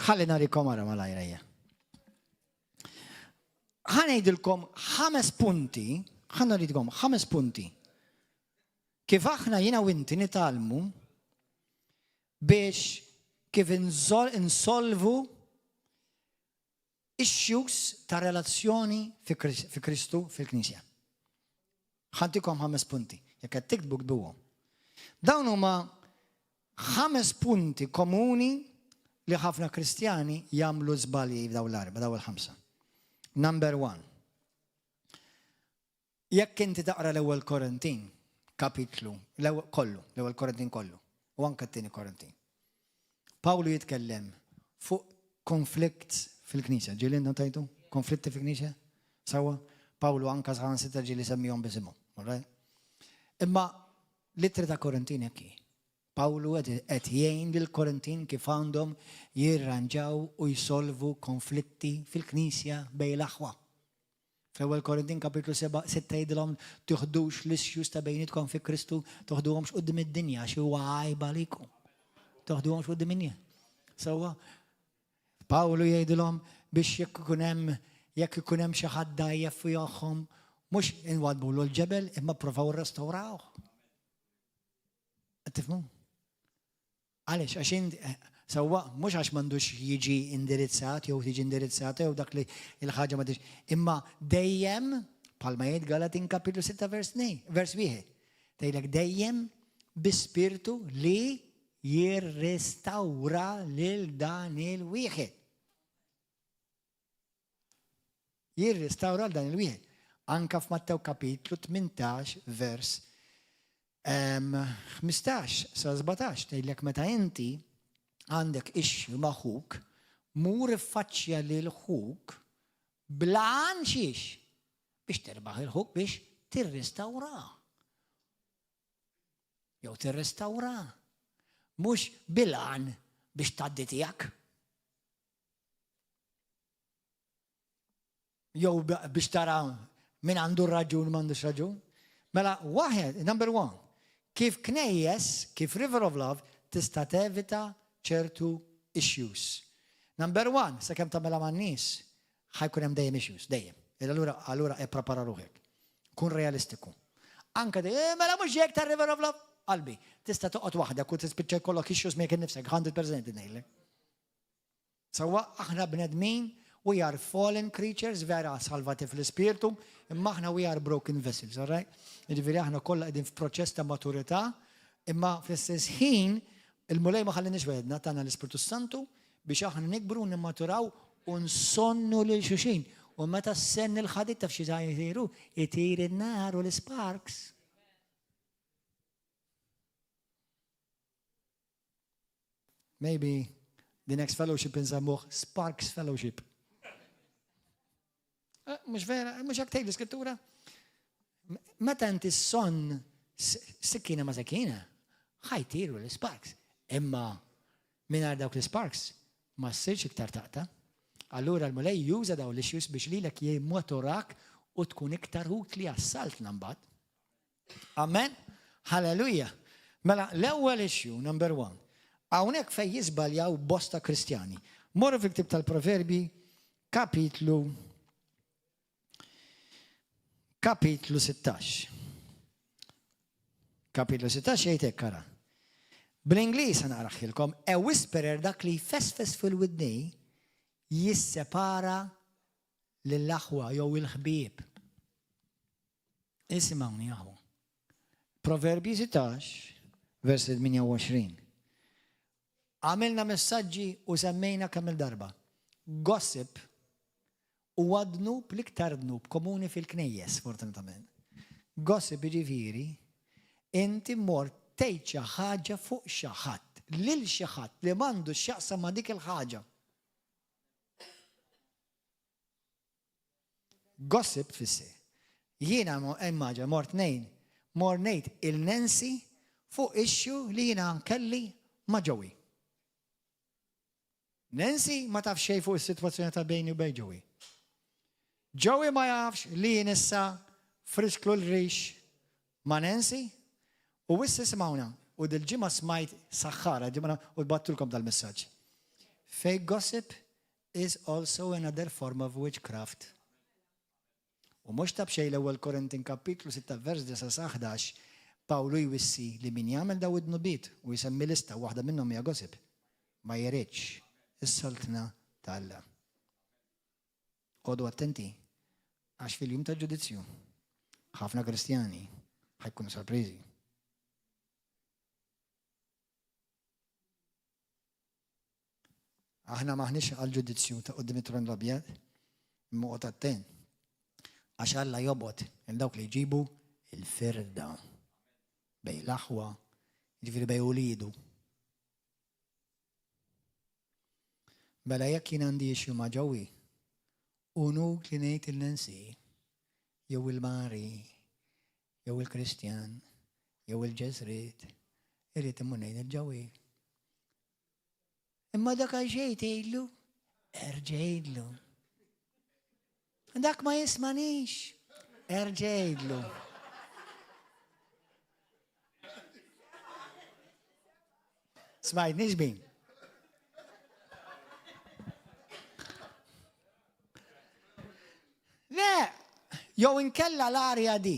ħalli narikom għara malajrija. ħanejdilkom 5 punti, ħanaridkom 5 punti. Kif aħna jina u inti nitalmu biex kif insolvu issues ta' relazzjoni fi Kristu fil-Knisja. Ħantikom 5 punti, jekk qed tiktbu ktubuhom. Dawn huma 5 punti komuni li ħafna Kristjani jagħmlu żbalji f'daw l-4, daw il-5. Number 1. Jekk inti taqra l-ewwel Korintin, kapitlu, l-ewwel Korintin kollu, u anke t-tieni Korintin. Pawlu jitkellem fuq konflikt fil-Knisja. Ġieli notajtu? Konflitti fil-Knisja? Sawa? Pawlu anke saħansitra ġieli semmihom bisimhom. Imma l-ittra ta' Korintin jekk Pawlu qed jgħin lill-Korintin kif għandhom jirranġaw u jsolvu konflitti fil-Knisja bejn l-aħwa. Fl-ewwel Korintin kapitlu 6 jgħidilhom tieħdux l-issues ta' bejnietkom fi Kristu, toħduhomx quddiem id-dinja xi huwa għajba għalikom. Toħduhomx quddiem id-dinja. Sewwa Pawlu jgħidilhom biex jekk ikun hemm xi ħadd dajjef fihom mhux inwadbulu l-ġebel imma provaw irrestawrawh. Qed tifhmu? Għaliex għax sewwa mhux għax m'għandux jiġi indirizzat jew tiġi indirizzata jew dak li l-ħaġa ma tiġi. Imma dejjem Palma jgħid Galatin kapitlu 6 vers 1. Tgħidlek dejjem bi-spirtu li jirrestawra lil dan il-wieħed. Jirrestawra lil dan il-wieħed. Anka f'Mattew kapitlu 18 vers 15 sa 17 tgħidlek meta inti għandek issue ma' ħuk, mur iffaċċja lil ħuk blan xiex biex terbaħ il-ħuk biex tirrestawra. Jew tirrestawra. Mhux bilan biex tgħaddi tiegħek. Jew biex tara min għandu raġun m'għandux raġun. Mela waħed, number one, kif knejjes, kif River of Love tista' tevita ċertu issues. Number one, sakemm tagħmilha man-nies, ħajkun hemm dejjem issues, dejjem. Allura prepara ruħek. Kun realistiku. Anka mela mhux hekk ta' River of Love, qalbi. Tista' toqgħod waħdek u tispiċċa jkollok issues mejk innifsek 100% ngħidlek. Sewwa aħna bnedmin, we are fallen creatures, vera salvati fl-ispirtu, imma aħna we are broken vessels, all right? Jiġifieri aħna kollha qegħdin f'proċess ta' maturità, imma fl-istess ħin il-mulej ma ħallinix wedna tagħna l-Ispirtu Santu biex aħna nikbru nimmaturaw u nsonnu lil xulxin. U meta s-senn il-ħadit taf xi jtiru, jtir in-nar u l-sparks. Maybe the next fellowship insammuh Sparks Fellowship. Mhux vera, mhux hekk tgħid l-Iskrittura. Meta inti s-sonn sikkina ma' sakkina, ħajtiru l-sparks. Imma mingħajr dawk l-sparks ma ssirx iktar taqta'. Allura l-mulej juża daw l-issues biex lilek jimmotorak u tkun iktar utli għas-salt mbagħad. Amen? Halleluja. Mela l-ewwel issue, number one. Hawnhekk fejn jiżbaljaw bosta Kristjani. Morru fil-ktieb tal-Proverbi kapitlu 16. Kapitlu 16 jgħid hekk ara. Bl-Ingliż naqraħilkom, a whisperer dak li jfesfes fil-widnej jissepara lill-aħwa jew il-ħbieb. Isimgħuni jaħu. Proverbi 16, verset 28. Għamilna messaġġi u semmejna kemm il-darba. Gossip u għadnub l-iktar dnub komuni fil-knejjes, fortunatament. Gossip jiġifieri inti mort tgħid xi ħaġa fuq xi ħadd, lil xi ħadd li m'għandux x'jaqsam ma' dik il-ħaġa. Gossip fissi. Jiena immaġa mort ngħid il-Nancy fuq issue li jiena kelli ma' Joey. Nancy ma tafx xejn fuq is-sitwazzjoni ta' bejni u bejn Joey. Joey ma jafx li jien issa frisklu l-rix ma' Nancy u issa smawna u dil-ġimgħa smajt saħħara u battulkom dal-messaġġ. Fake gossip is also another form of witchcraft. U mhux tab xejn l-ewwel Korintin kapitlu 6 vers 9 sa 11 Pawlu jwissi li min jagħmel daw id-nubiet u jsemmi lista waħda minnhom hija gossip ma jeridx is-soltna tal-Alla. Għodu attenti għax fil-jum tal-ġudizzju ħafna Kristjani ħajkunu sorpriżi. Aħna maħniex għal-ġudizzju ta' qudiem it-tron l-abjad, imma qod attent. Għax Alla jobot il-dawk li jġibu il-firda bej l-aħwa, jiġifieri bej ulidu. Mela jekk jien għandi issue ma' Joey, u nuk li ngħid il-Nancy, jew il-Mari, jew il-Kristjan, jew il-Ġesrit, irrid imur ngħid il-Joey. Imma dak għal xejn tgħidlu, erġgħidlu. Dak ma jismanix, erġgħidlu. Smajtniex bin. Le, jew inkella l-arja di.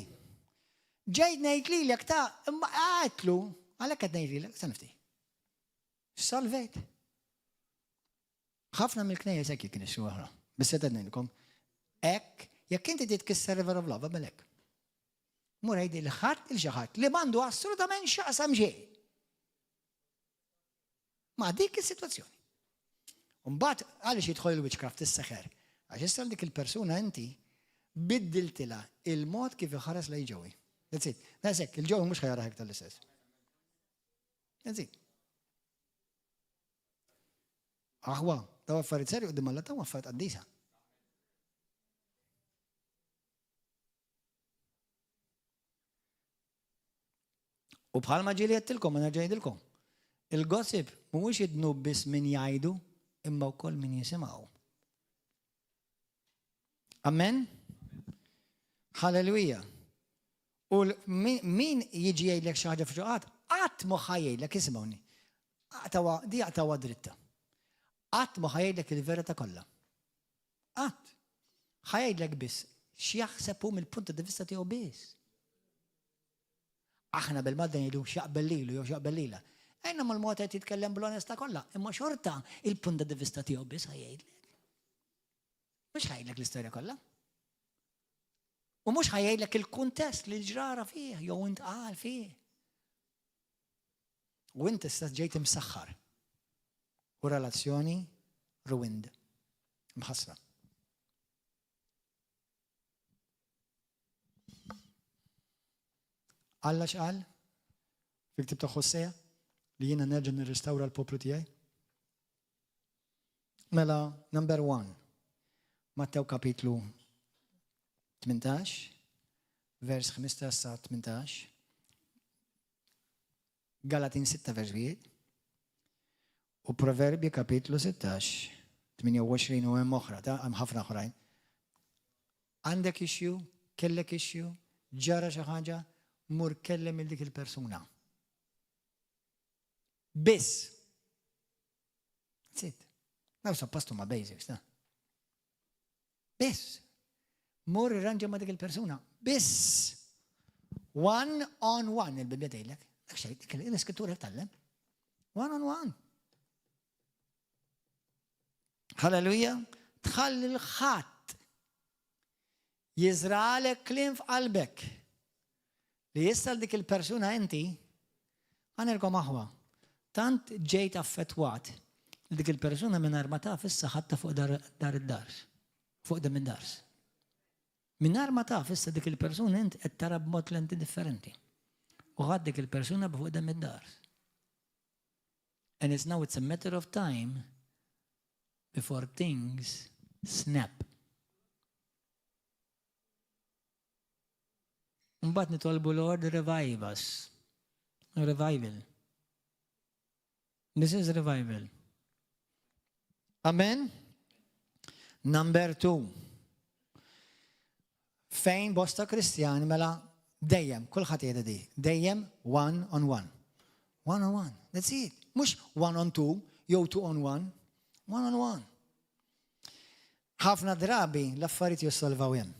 Ġejt ngħid lilek ta' imma għatlu, għalhekk qed ngħid lilek, sa nifti. Salvejt. Ħafna mill-knejjes hekk kien ix-xi oħra. Bis-seta ngħidilkom. Hekk Jekk inti titkisser river of love, għamelek. Mur għajdi l-ħadd il-ġaħat li mandu assolutament xaqsam xejn. Ma dik is-sitwazzjoni. Mbagħad għaliex jidħol il-witchcraft is-seħer. Għax issa dik il-persuna inti biddiltila il-mod kif iħares lej ġewi. That's it. Nasek, il-ġewi mhux ħajaraħek tal-istess. That's it. Aħwa, daw affarijiet serju qudiem Alla taw affarijiet qaddisa. U bħalma ġieli jettilkom, għana ġajdilkom. Il-gossip mhuwiex jidnu biss min jgħidu, imma wkoll min jisimgħu. Amen? Halleluja. U min jiġi jgħidlek xi ħaġa f'ġuqat, qatt ma ħajjgħidlek isimgħuni. Di għatawa dritta. Qatt ma ħajjgħidlek il-verità kollha. Qatt. Ħajjgħidlek biss x'jaħseb hu mill-punt di vista tiegħu biss. Aħna bil-madda jgħidu xaqbel lilu jew xaqbel lila. Ejna mal-mod qed jitkellem bl-onesta kollha, imma xorta il-punt di vista tiegħu biss ħajjgħidlek. Mhux ħajjgħidlek l-istorja kollha. U mhux ħajjgħidlek il-kuntest li ġrara fih jew intqal fih. U inti issa ġejt imsaħħar. U relazzjoni ruined. Mħassra. Alla x'qal fil-ktib ta' Ħosseja li jiena nerġa' nirrestawra l-poplu tiegħi? Mela, number 1, Mattew kapitlu 18, vers 15 sa 18, Galatin 6 vers 1, u Proverbi kapitlu 16, 28 u hemm oħra, hemm ħafna oħrajn. Għandek issue, kellek issue, ġara xi ħaġa, mur kellem il-dik il-persuna. Biss. That's it. Naw suppostu ma basics, da. Biss. Mur irranġa ma dik il-persuna. Biss. One on one il-Bibja tgħidlek. Dak xejn, l-iskrittura tallem. One on one. Halleluja. Tħalli l-ħadd jiżralek kliem f'qalbek. Li jissal dik il-persuna inti, għanirkom aħwa, tant ġejt affettwat li dik il-persuna minn armata fissa ħatta fuq dar id-dars, fuq dem id-dars. Minn armata fissa dik il-persuna inti qed tara b'mod lenti differenti. U ħadd dik il-persuna fuq dem id-dars. And it's a matter of time before things snap. Mbagħad nitolbu Lord revive us. Revival. This is revival. Amen? Number 2. Fejn bosta Kristjani mela dejjem, kulħadd jgħid di, dejjem one on one. One on one. That's it. Mhux one on two, jew two on one. One on one. Ħafna drabi l-affarijiet jissolvaw hemm.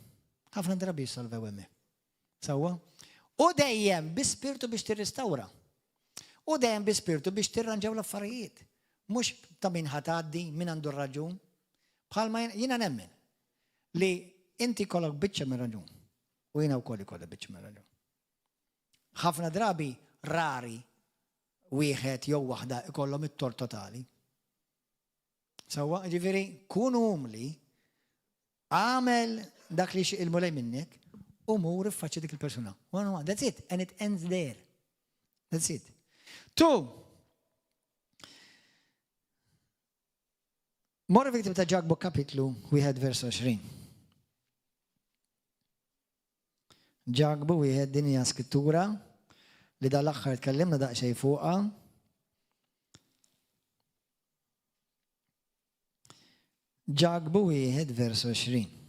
Ħafna drabi jissolvaw hemm. Sawa? U dejjem bispirtu biex tirrestawra. U dejjem bispirtu biex tirranġaw l-affarijiet. Mhux ta' min ħatgħaddi, min għandu raġun. Bħalma jiena nemmen li inti kollok biċċa minn raġun. U jiena wkoll ikollha biċċa minn raġun. Ħafna drabi rari wieħed jew waħda ikollhom it-tort totali. Sawa, ġifieri kun umli, għamel dak li xilmu lej minnek, u mur faċċa dik il-persuna. One on one. That's it. And it ends there. That's it. 2. Morra fiktib ta' Ġakbu kapitlu, wieħed vers 20. Ġakbu wieħed din hija skrittura li dal-aħħar tkellimna daqsxejn fuqha. Ġakbu wieħed vers 20.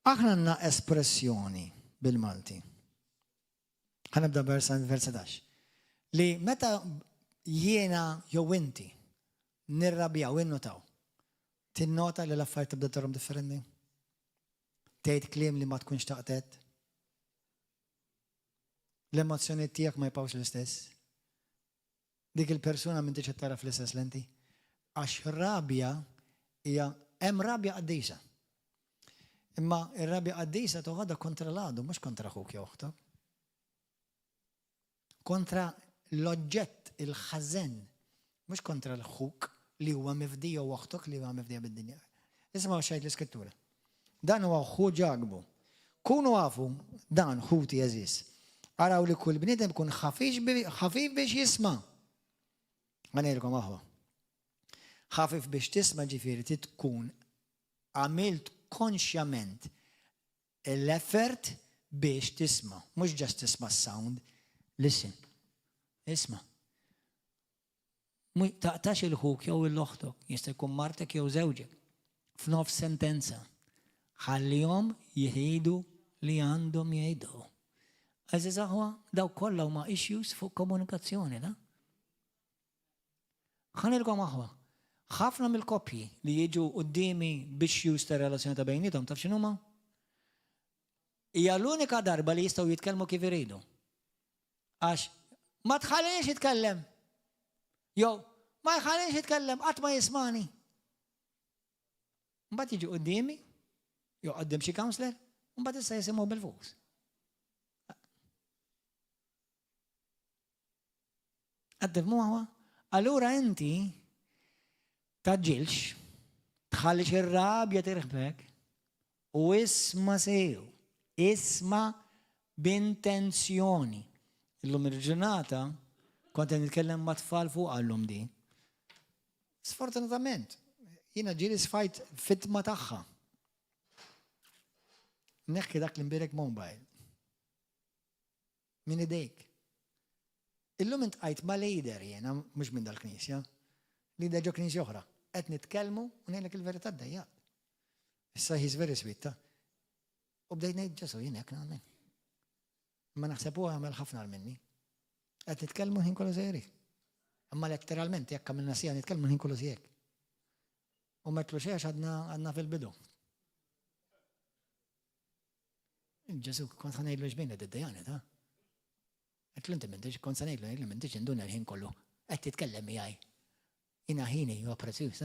Aħna għandna espressjoni bil-Malti. Ħanibda vers 11. Li meta jiena jew inti nirrabjaw innotaw, tinnota li l-affarijiet tibda tarhom differenti? Tgħid kliem li ma tkunx taqtet? L-emozzjonijiet tiegħek ma jibqgħux l-istess? Dik il-persuna m'intix qed tara fl-istess lenti? Għax rabja hija hemm rabja qaddejsa. Imma ir-rabja qaddejsa toħodha kontra l-għadu, mhux kontra aħuk jew oħtok. Kontra l-oġġett, il-ħażen, mhux kontra l-ħuk li huwa mifdija u oħtok li huwa mifdija bid-dinja. Isma' xejn l-Iskrittura. Dan huwa ħu ġagbu. Kunu għafu dan ħuti eżis. Araw li kull bniedem kun ħafif biex jisma'. Ma ngħidilkom aħwa. Ħafif biex tisma' ġifieri tkun għamilt konxjament l-effort biex tisma', mhux ġast tisma' s-sound. Listen, isma'. Taqtax il-ħuk jew il-oħtok, jista' jkun martek jew żewġek. F'nofs sentenza. Ħallihom jgħidu li għandhom jgħidu. Għażiż aħwa, daw kollha huma issues fuq komunikazzjoni, la? Ħanilkom aħwa. Ħafna mill-koppji li jiġu qudiemi b'issues ta' relazzjoni ta' bejniethom taf x'inhuma? Hija l-unika darba li jistgħu jitkellmu kif iridu. Għax ma tħallix jitkellem. Jew ma jħallix jitkellem qatt ma jismani. Mbagħad jiġu qudiemi, jew qudiem xi counselor, u mbagħad issa jisimgħu bil-fuqs. Għaddifmu għawa? Allura inti taġġilx, tħallix ir-rabja tirħbek u isma' sew, isma' b'intenzjoni. Illum il-ġurnata kont nitkellem ma' tfal fuq għallum di. Sfortunatament, jiena ġieli sfajt fit-tma tagħha. Neħki dak l-imbirek mobile. Min idejk. Illum intqajt ma' leader jiena, mhux minn dal-Knisja, leader ġo knisja oħra. Qed nitkellmu u ngħidlek il-verità ddejjaq. Issa he's very sweet. U bdejt ngħid ġesu jien hekk nagħmel. Ma naħseb huwa jagħmel ħafna għal minni. Qed nitkellmu ħin kollu żejri. Imma letteralment jekk għamilna sija nitkellmu ħin kollu żjek. U ma tlu xejn għadna fil-bidu. Ġesu kont ħanejdlu x'bejn id-dejjani ta'. Qed inti m'intix kont se ngħidlu li m'intix induna l-ħin kollu. Qed titkellem miegħi. Jiena ħini huwa prezzjuż,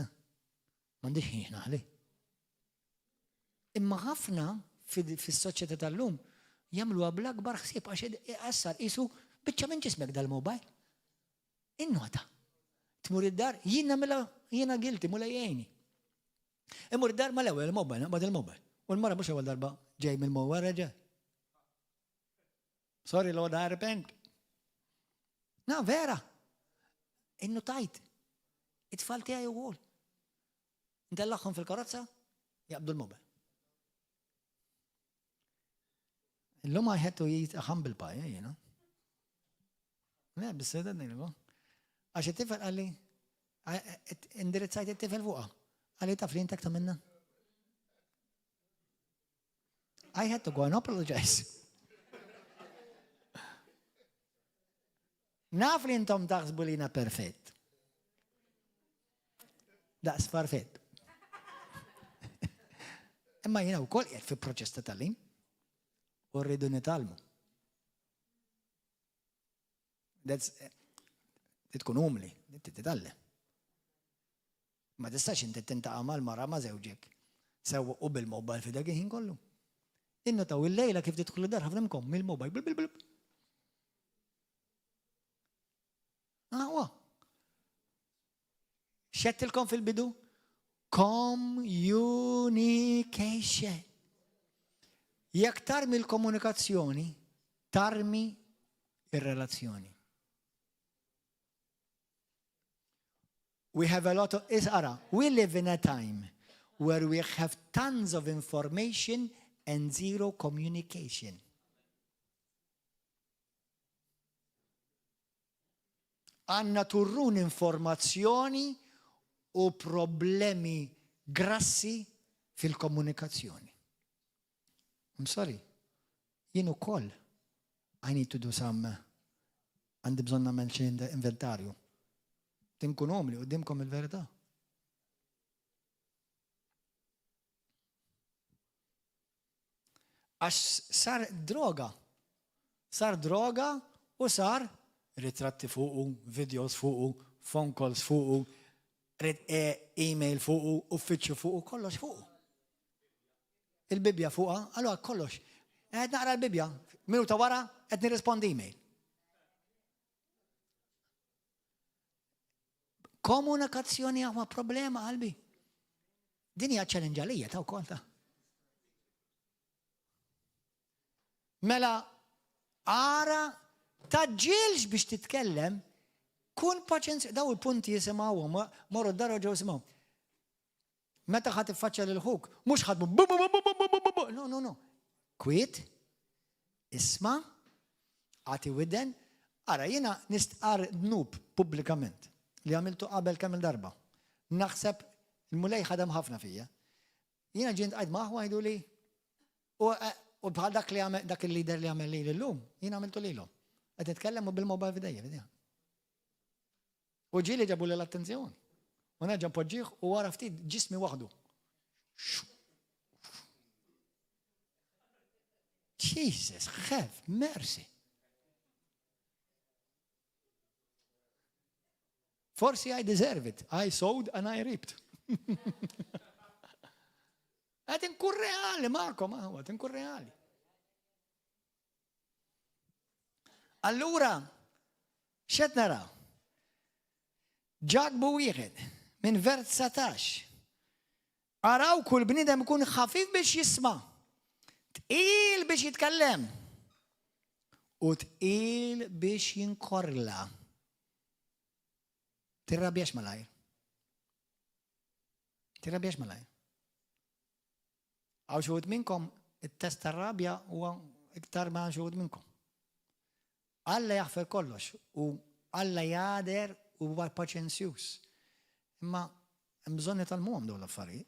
m'għandix ħin naħli. Imma ħafna fis-soċjetà tal-lum jagħmluha bl-akbar ħsieb għax issa qisu biċċa minn ġismek dal-mobile. Innota. Tmur id-dar, jiena gilti mula jgħini. Imur id-dar mal-ewwel il-mobile, naqbad il-mobile. U l-mara mhux ewwel darba ġej mill-mowwar reġa'. Sorry Lord, I repent. Na, vera. Innotajt. It-tfal tiegħi wkoll. Ndellaħħom fil-karozza, jaqbdu l-mobile. Illum I had to eat a humble pie, you know. Le, bis-seda ngħidu. Għax it-tifel qalli, indirizzajt it-tifel fuqha. Qalli taf li intek ta' minna. I had to go and apologize. Naf li intom taħsbu li perfett. Daqs farfett. Imma jiena wkoll qiegħed fi proċess ta' tagħlim u rridu nitalmu. Tkun umli, titgħallem. Ma tistax inti tintaqa' mal-mara ma' żewġek. Sewwa u bil-mobile f'idek ħin kollu. Innotaw il-lejla kif tidħlu dar ħafna mkom mill-mobile bil. Xettilkom fil-bidu? Communication. Jekk tarmi l-komunikazzjoni, tarmi ir-relazzjoni. We have a lot of, we live in a time where we have tons of information and zero communication. Għanna turrun informazzjoni u problemi grassi fil-komunikazzjoni. I'm sorry. Jien ukoll I need to do some għandi bżonn nagħmel xi inventarju. Tinkun umli qudiemkom il-verità. Għax sar droga u sar ritratti fuqu, videos fuqu, phone calls fuqu, email fuqu, uffiċċju fuqu, kollox fuqu. Il-Bibja fuqha, allora kollox. Qed naqra l-Bibja, minuta wara qed nirrispondi email. Komunikazzjoni huwa problema qalbi. Din hija challenge għalija ta' wkoll ta'. Mela ara taġġilx biex titkellem, kun paċenzja, daw il-punti jisimgħu, morru d-darra ġew jisimgħu. Meta ħadd tiffaċċja lil ħuk, mhux ħadd no. Kwiet, isma', għati widen, ara jiena nistqar dnub pubblikament li għamiltu qabel kemm il-darba. Naħseb il-mulej ħadem ħafna fija. Jiena ġint qgħid magħhu għajdu li u bħal dak il-lider li għamel li l-lum, jiena għamiltu lilhom. Qed nitkellem bil-mobile f'idejja. U ġieli ġabu li l-attenzjoni. U nerġa' poġġih u wara ftit ġismi waħdu. Jesus, have mercy. Forsi I deserve it. I sowed and I reaped. Għad inkun reali, ma'kom, għad inkun reali. Allura, xed naraw? Ġagbu wieħed minn vers 19. Araw kull bniedem ikun ħafif biex jisma', tqil biex jitkellem u tqil biex jinkorla. Tirrabjax malajr. Tirrabjax malajr. Għaw xuħud minnkom, il-test tar-rabja huwa iktar ma' xuħud minnkom. Alla jaħfer kollox u Alla jader u huwa paċenzjus. Imma bżonni tal-mom dawn l-affarijiet.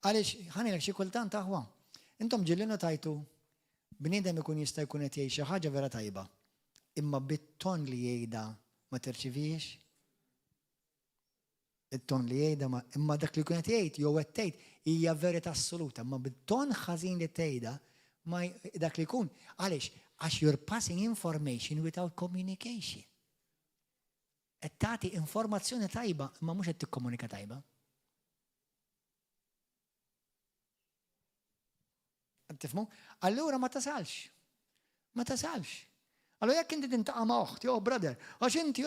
Għaliex ħanilek xi kultant aħwa. Intom ġillinu tajtu bniedem ikun jista' jkun qed jgħid xi ħaġa vera tajba. Imma bit-ton li jgħidha ma terċiviex. it-ton li jgħidha imma dak li kun qed jgħid jew qed tgħid hija verità assoluta, imma bit-ton ħażin li tgħidha ma dak li jkun. Għaliex? Għax you're passing information without communication. Qed tagħti informazzjoni tajba, imma mhux qed tikkomunika tajba. Tifhmu? Allura ma tasalx. Ma tasalx. Allora jekk inti tintaqa' ma' oħti, oh brother, għax inti,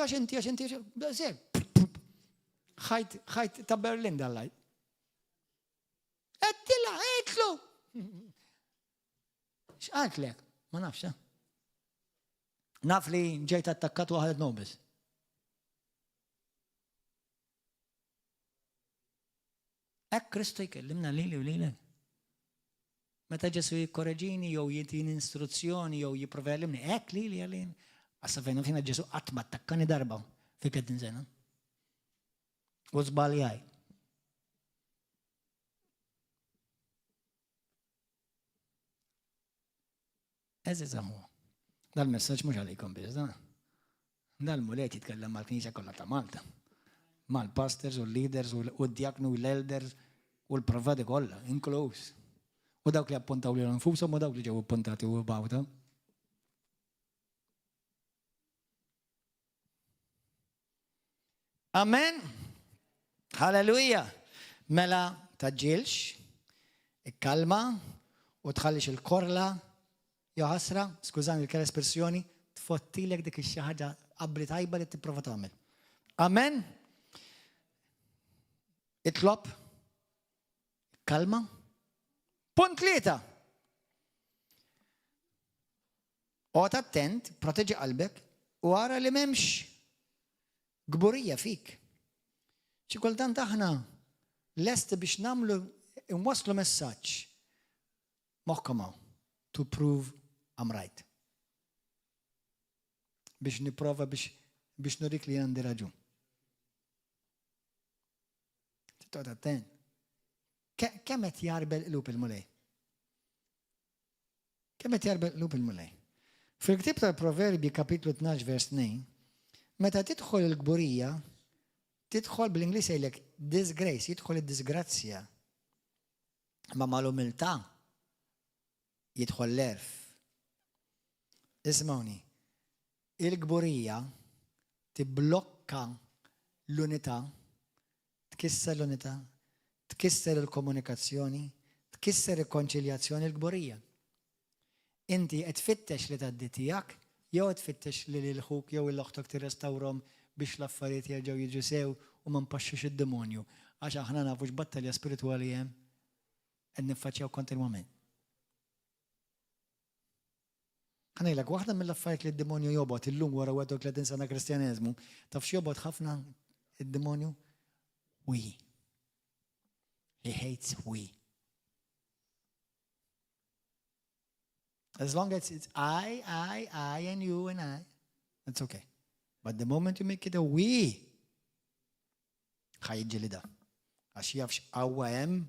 ħajt ta' Berlin dal-lajt. Għettila, għetlu! X'għatlek? Ma nafx, Naf li ġejt attakkat waħed nobis. Kristu jkellimna lili u lilek. Meta Ġesu jikkoreġini, jew jitini istruzzjoni, jew jipprovellimni, lili għalin. Għassa fejna fina Ġesu qatt ma attakkani darba fi keddin sena. U żbaljaj. Eżiż aħmu. Dal-messaġġ mhux għalikom biss, dal-mulet jitkellem mal-Knisja kollha ta' Malta. Mal-pastors u l-leaders u d-djaknu u l-elders u l-provadi kollha, inkluż. U dawk li appuntaw li l-nfusom u dawk li ġew appuntati u bawta. Amen. Halleluja. Mela taġġilx, ikkalma u tħallix il-korla, jew ħasra, skużani l-kera espressjoni, tfottilek dik ix-xi ħaġa qabli tajba li tipprova tagħmel. Amen. Itlob, kalma. Punt 3. Oqgħod attent, proteġi qalbek u ara li m'hemmx gburija fik. Xi kultant aħna lesti biex nagħmlu nwasslu messaġġ moħħkom to prove I'm right. Biex nipprova biex nurik li għandi raġun. Titgħod attent. Kemm qed jarbel qlub il-mulej? Kemm qed jarbel qlub il-mulej? Fil-ktieb tal-Proverbi kapitlu 12 vers 2, meta tidħol il-gburija, tidħol bl-Ingliż jgħidlek disgrace, jidħol id-disgrazzja. Ma mal-umiltà jidħol l-erf. Ismawni, il-gburija tibblokka l-unità tkisser l-unità, tkisser il-komunikazzjoni, tkisser il-konċiljazzjoni l-gburija. Inti qed tfittex li tgħaddi tiegħek, jew qed tfittex li l-ħuk jew l-oħtok tirrestawrhom biex l-affarijiet jerġgħu jiġu sew u ma npaxxux id-demonju. Għax aħna nafu x'battalja spiritwali hemm qed niffaċċjaw kontinwament. Ħanejlek waħda mill-affarijiet li d-demonju jobgħod illum wara 30 sena Kristjaneżmu, taf x'jobgħod ħafna id-demonju? We. He hates we. As long as it's I, and you, and I, that's okay. But the moment you make it a we, ħajġi li da. Għax jafx għawa hemm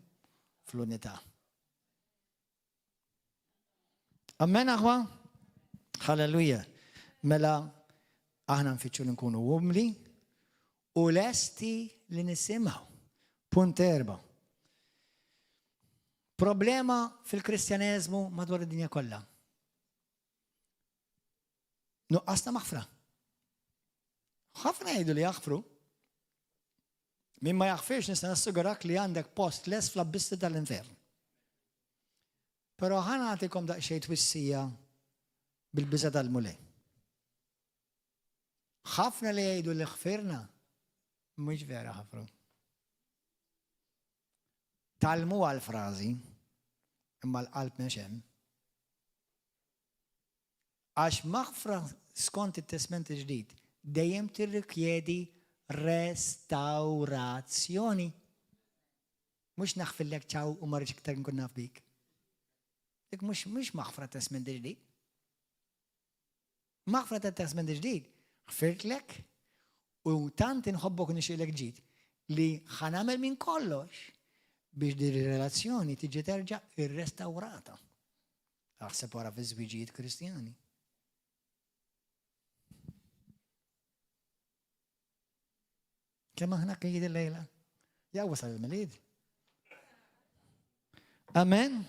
fl-unità. Amen, aħwa? Halleluja. Mela, aħna nfittxu li nkunu umli u lesti li nisimgħu. Punt 4. Problema fil-Kristjaneżmu madwar id-dinja kollha. Nuqqasna maħfra. ħafna jgħidu li jaħfru. Min ma jaħfirx nista' nassigurak li għandek post les fl-abbisti tal-infern. Però ħana għatikom daqsxejn twissija bil-biża tal-mulej. ħafna li jgħidu li ħfirna mhux vera ħafru. Talmu għal-frażi imma l-qalb mhux hemm. Għax maħfra skont it-Testament ġdid dejjem tirrikjedi restawrazzjoni. Mhux naħfillek ċaw u ma rridx iktar nkun naf bik. Dik mhux maħfra Testament ġdid. Maħfra tat-Testament ġdid ħfirtlek u tant inħobbok nixilek ġid li ħanamel minn kollox biex din ir-relazzjoni tiġi terġa' irrestawrata. Aħseb wara fi żwiġijiet Kristjani. Kemm aħna kejjid il-lejla? Ja wasal il-milid. Amen.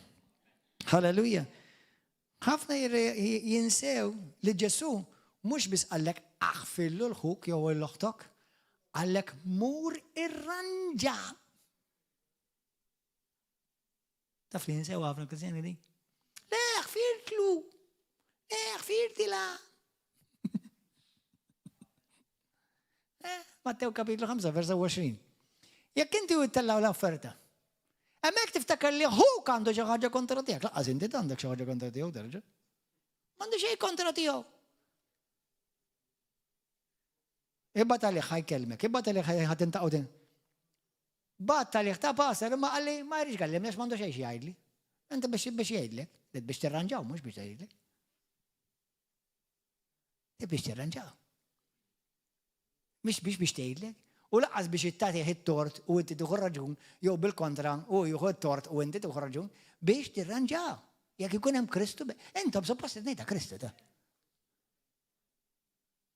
Halleluja. Ħafna jinsew li Ġesu mhux biss qallek aħfirlu l-ħuk jew l-oħtok, qallek mur irranġa. Taf li jinsew ħafna Kristjani di? Le, ħfirtlu. Le, ħfirtila. Mattew kapitlu 5, versa 20. Jekk inti u jittellaw l-offerta, hemmhekk tiftakar li ħuk għandu xi ħaġa kontra tiegħek. Laqqas inti għandek xi ħaġa kontra tiegħu terġa'. M'għandu xejn kontra tiegħu. Ibgħat għalih ħajkelmek, ibgħat għalih ħatintaqgħu din. Bat għalih ta' passer imma qalli ma jridx kellimni għax m'għandu xejn jgħidli. Inti biex jgħidlek, biex tirranġaw mhux biex tgħidlek. Biex tirranġaw. Mhix biex tgħidlek. U laqqas biex ittagħtih it-tort u inti tieħu raġun, jew bil-kontra u jieħu t-tort u inti tieħu raġun biex tirranġaw. Jekk ikun hemm Kristu, intom suppost ngħidha Kristu ta'.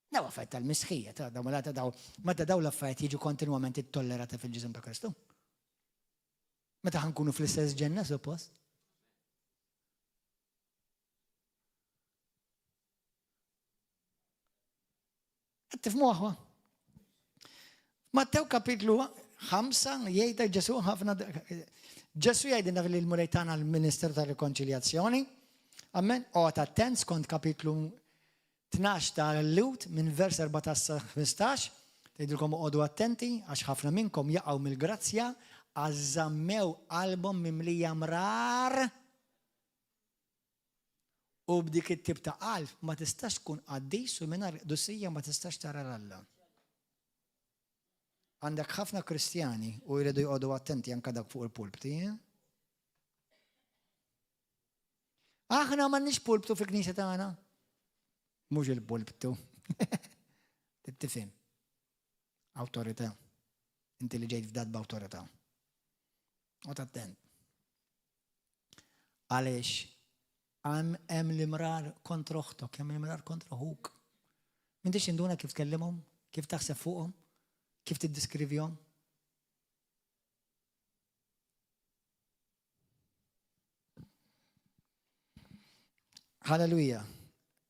Daw affarijiet tal-misħija ta' daw meta daw l-affarijiet jiġu kontinwament ittollerati fil-ġisem ta' Kristu. Meta ħankunu fl-istess ġenna suppost. Qed tifhmu aħwa. Mattew kapitlu 5 jgħid Ġesu ħafna Ġesu jgħidilna li l-mulej tagħna l-Ministeru tar-Rikonċiljazzjoni. Amen. Qgħod attent skont kapitlu 12 tal-Lut minn vers 14 sa 15. Tgħidilkom uqgħodu attenti għax ħafna minnkom jaqgħu mill-grazzja għażammew qalbhom mimlija mrar u b'dik it-tip ta' qalb ma tistax tkun qaddis u mingħajr dussija ma tistax tara l-Alla. Għandek ħafna Kristjani u jridu jqogħdu attenti anke dak fuq il-pulpti. Aħna m'għandniex pulptu fil-Knisja tagħna. Mhux il-pulptu. Tittifhem. Awtorità. Inti li ġejt f'dat b'awtorità. Qgħod attent. Għaliex hemm l-imrar kontra oħtok, hemm l-imrar kontra ħuk. M'intix induna kif tkellimhom, kif taħseb fuqhom. Kif tiddiskrivjhom? Halleluja.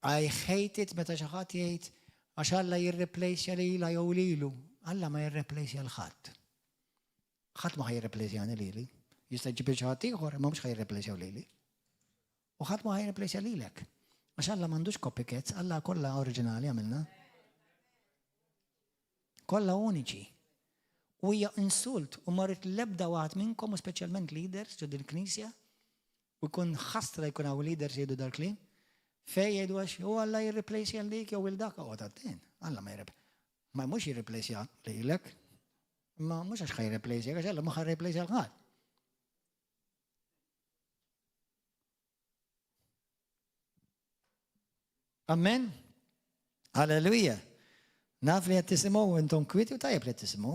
I hate it meta xi ħadd jgħid għax Alla jirreplacja lilha jew lilu. Alla ma jirreplacja l-ħadd. ħadd ma ħajreplacjani lili. Jista' jġib xi ħadd ieħor ma mhux ħajreplacjaw lili. U ħadd ma ħajreplacja lilek. Għax Alla m'għandux copycats, Alla kollha oriġinali għamilna. Kollha uniċi. U hija insult u marrit l-ebda waħed minnkom u speċjalment leaders ġod il-Knisja u jkun ħastra jkun hawn leaders jgħidu dal-kliem fejn jgħidu għax u Alla jirreplacja lik jew il-dak u għaddin. Alla ma mhux jirreplacja lilek. Ma mhux għax ħajreplacja, għax Alla ma ħajreplacja l-ħadd. Amen. Halleluja. Naf li qed tisimgħu intom kwiti u tajjeb li qed tisimgħu.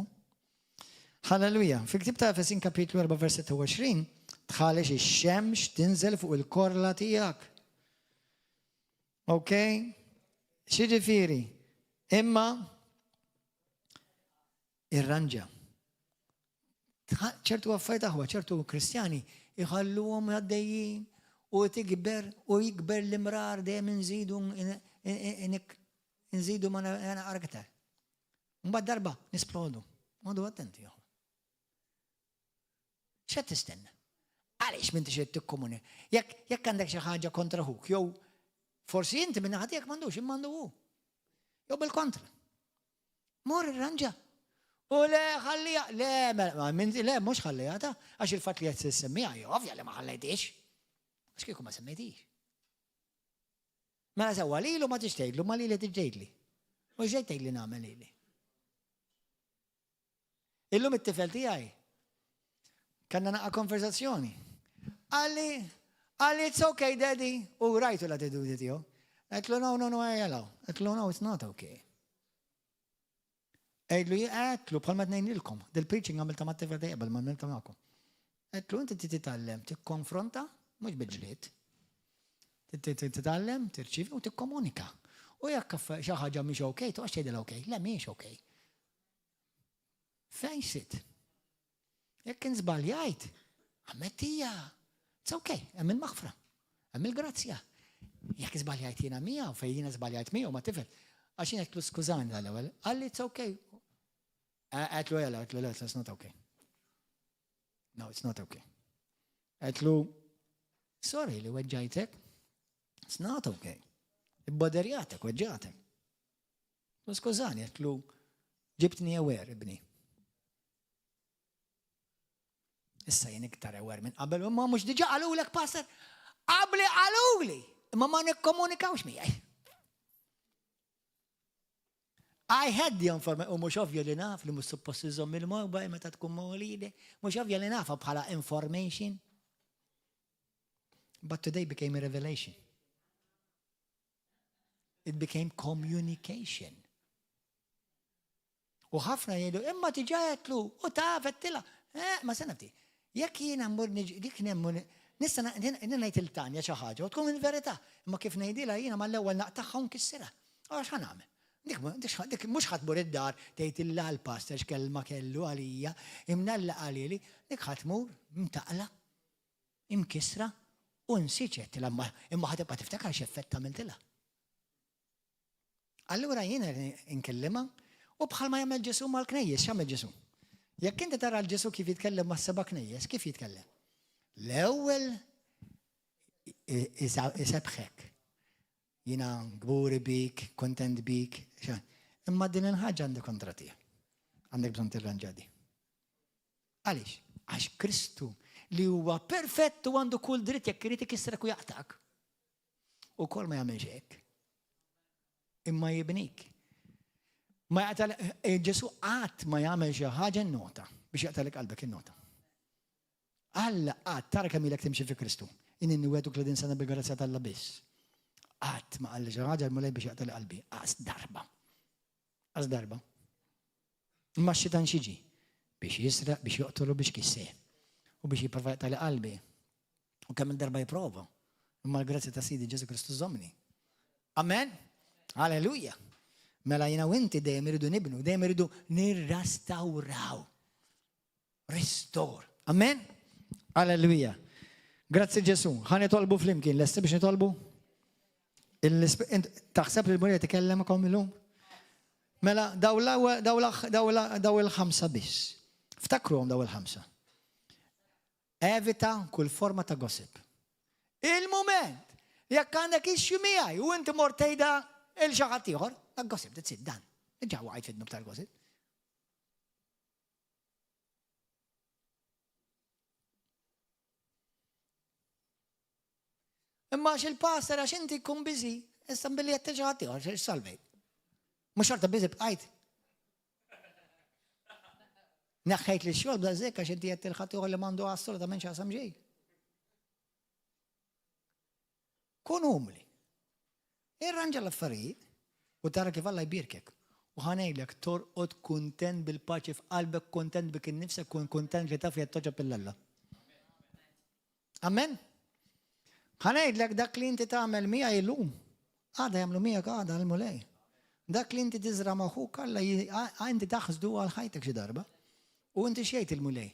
Halleluja. Fil-Ktieb ta' Efesin kapitlu 4 verset 26 tħallex ix-xemx tinżel fuq il-korla tiegħek. Okay? Xiġifieri? Imma irranġa. ċertu affarijiet aħwa, ċertu Kristjani iħalluhom għaddejjin u tikber u jikber l-imrar dejjem nżidu ma naqra aktar. Mbagħad darba nisplodu. Għadu attenti jew. X'qed tistenna? Għaliex m'inti xed tikkomuni? Jekk għandek xi ħaġa kontra ħuk, jew forsi inti minn naħa tiegħek m'għandux immandu hu. Jew bil-kontra. Mor irranġa. U le ħallija, le mhux ħallijata, għax il-fatt li qed tissemmija ovvja li ma ħallejtix. Għax kieku ma semmejtix. Mela sewwa lilu ma tix tgħidlu, ma lili tiġġejtli. U xejn tgħidli nagħmel lili. Illum it-tifel tiegħi kanna naqa' konversazzjoni. Għalli it's okay, daddy, u rajtu l-attitudi tiegħu. Għetlu no, għajalaw. Għetlu no, it's not okay. Għetlu bħalma t-nejnilkom. Del-preaching għamilta ma t-tifel tiegħi, bħalma għamilta ma'kom. Għetlu inti titallem, tikkonfronta, mhux biġliet. Titallem, tirċivi u tikkomunika. U jekk xi ħaġa mhix okay, toqgħod tgħidilha okay. Le mhix okay. Face it. Jekk inżbaljajt, ammettija. It's okay, hemm il-maħfra, hemm il-grazzja. Jekk żbaljajt jiena miegħu fejn jiena żbaljajt miegħu ma' tifel, għax jien qedtlu skużani l-ewwel, qalli it's okay. Qedtlu it's not okay. No, it's not okay. Qedtlu sorry li weġġajtek. It's not okay. Ibboderjatek, weġġatek. Skużani, qedtlu ġibtni aware ibni. Issa jien iktar aware minn qabel, ma mhux diġà qalulek passer, qabli qaluli, imma ma nikkomunikawx miegħi. I had the information, u mhux ovvja li naf li mhux suppost iżomm il-mobile meta tkun mowlidi, mhux ovvja li nafha bħala information. But today became a revelation. It became communication. U ħafna jgħidu, imma tiġa jgħetlu, u ta' fettila. Ma senabti, jekk jiena mmur dik nemmu, nista' ngħid il-Tanja xi ħaġa, u tkun il-verità, imma kif ngħidilha jiena mal-ewwel naqtagħha u nkissirha. Għax ħanagħmel. Dik mhux ħadmur id-dar tgħid illa l-pastor x'kelma kellu għalija, imnalla għalili, dik ħatmur mtaqla, imkisra, u nsiċet imma ħatibqa' tiftakar x'effett għamiltilha. Allura jiena nkellima u bħalma jagħmel Ġesu mal-knejjes, x'għamel Ġesu? Jekk inti tara l-Ġesu kif jitkellem ma' seba' knejjes, kif jitkellem? L-ewwel isebħek. Jiena gburi bik, kontent bik, imma din il-ħaġa għandek kontra tiegħek. Għandek bżonn tirranġadi. Għaliex? Għax Kristu li huwa perfett u għandu kull dritt jekk irid ikissrek u jaqtak. U kol ma jagħmelx hekk. Imma jibnik. Ġesu qatt ma jagħmel xi ħaġa nnota biex jaqtalek qalbek in-nota. Alla qatt tara kemm ilek timxi fi Kristu. Inni weduk li din sena bil-grazzja tal-Alla biss. Qatt ma qalli xi ħaġa l-mulej biex jaqtali qalbi. Qas darba. Imma x-xitan xiġi biex jisraq, biex joqtolu, biex kisseh. U biex jipprova jaqtali qalbi. U kemm darba jipprova. Imma l-grazzja ta' Sidi Ġesu Kristu żommni. Amen? Alleluja. Mela jina u inti dejjem iridu nibnu, dejjem iridu nirrastawraw. Restore. Amen? Alleluja. Grazzi Ġesu. Ħan nitolbu flimkien, lesti biex nitolbu? Taħseb li l-Murija tikellemakom illum? Mela daw il-5 biss. Ftakruhom daw il-5. Evita kull forma ta' gossip. Il-moment jekk għandek issue miegħi u inti mort tgħidha il-xi ħadd ieħor, gossip that's it dan. Ġa waqgħid fid-dnub tal-gossip. Imma x'il-pastor għax inti tkun biżi, issa billi qed xi ħadd ieħor x'salvej. Mhux xorta biżi bqajt. Naħħejt li x-xogħol bla żekk għax inti qed il-ħadd ieħor li m'għandu assolutament x'qasam ġej. Kun umli. Irranġa l-affarijiet u tara kif Alla jbirkek. U ħanejlek torqod kuntent bil-paċi f'qalbek, kuntent bik innifsek, kun kuntent li taf li toġob il-Alla. Amen? ħanejdlek dak li inti tagħmel miegħi llum. Għada jagħmlu miegħek għada għall-mulej. Dak li inti tiżra magħhuk Alla inti taħsdu għal ħajtek xi darba. U inti xejt il-mulej.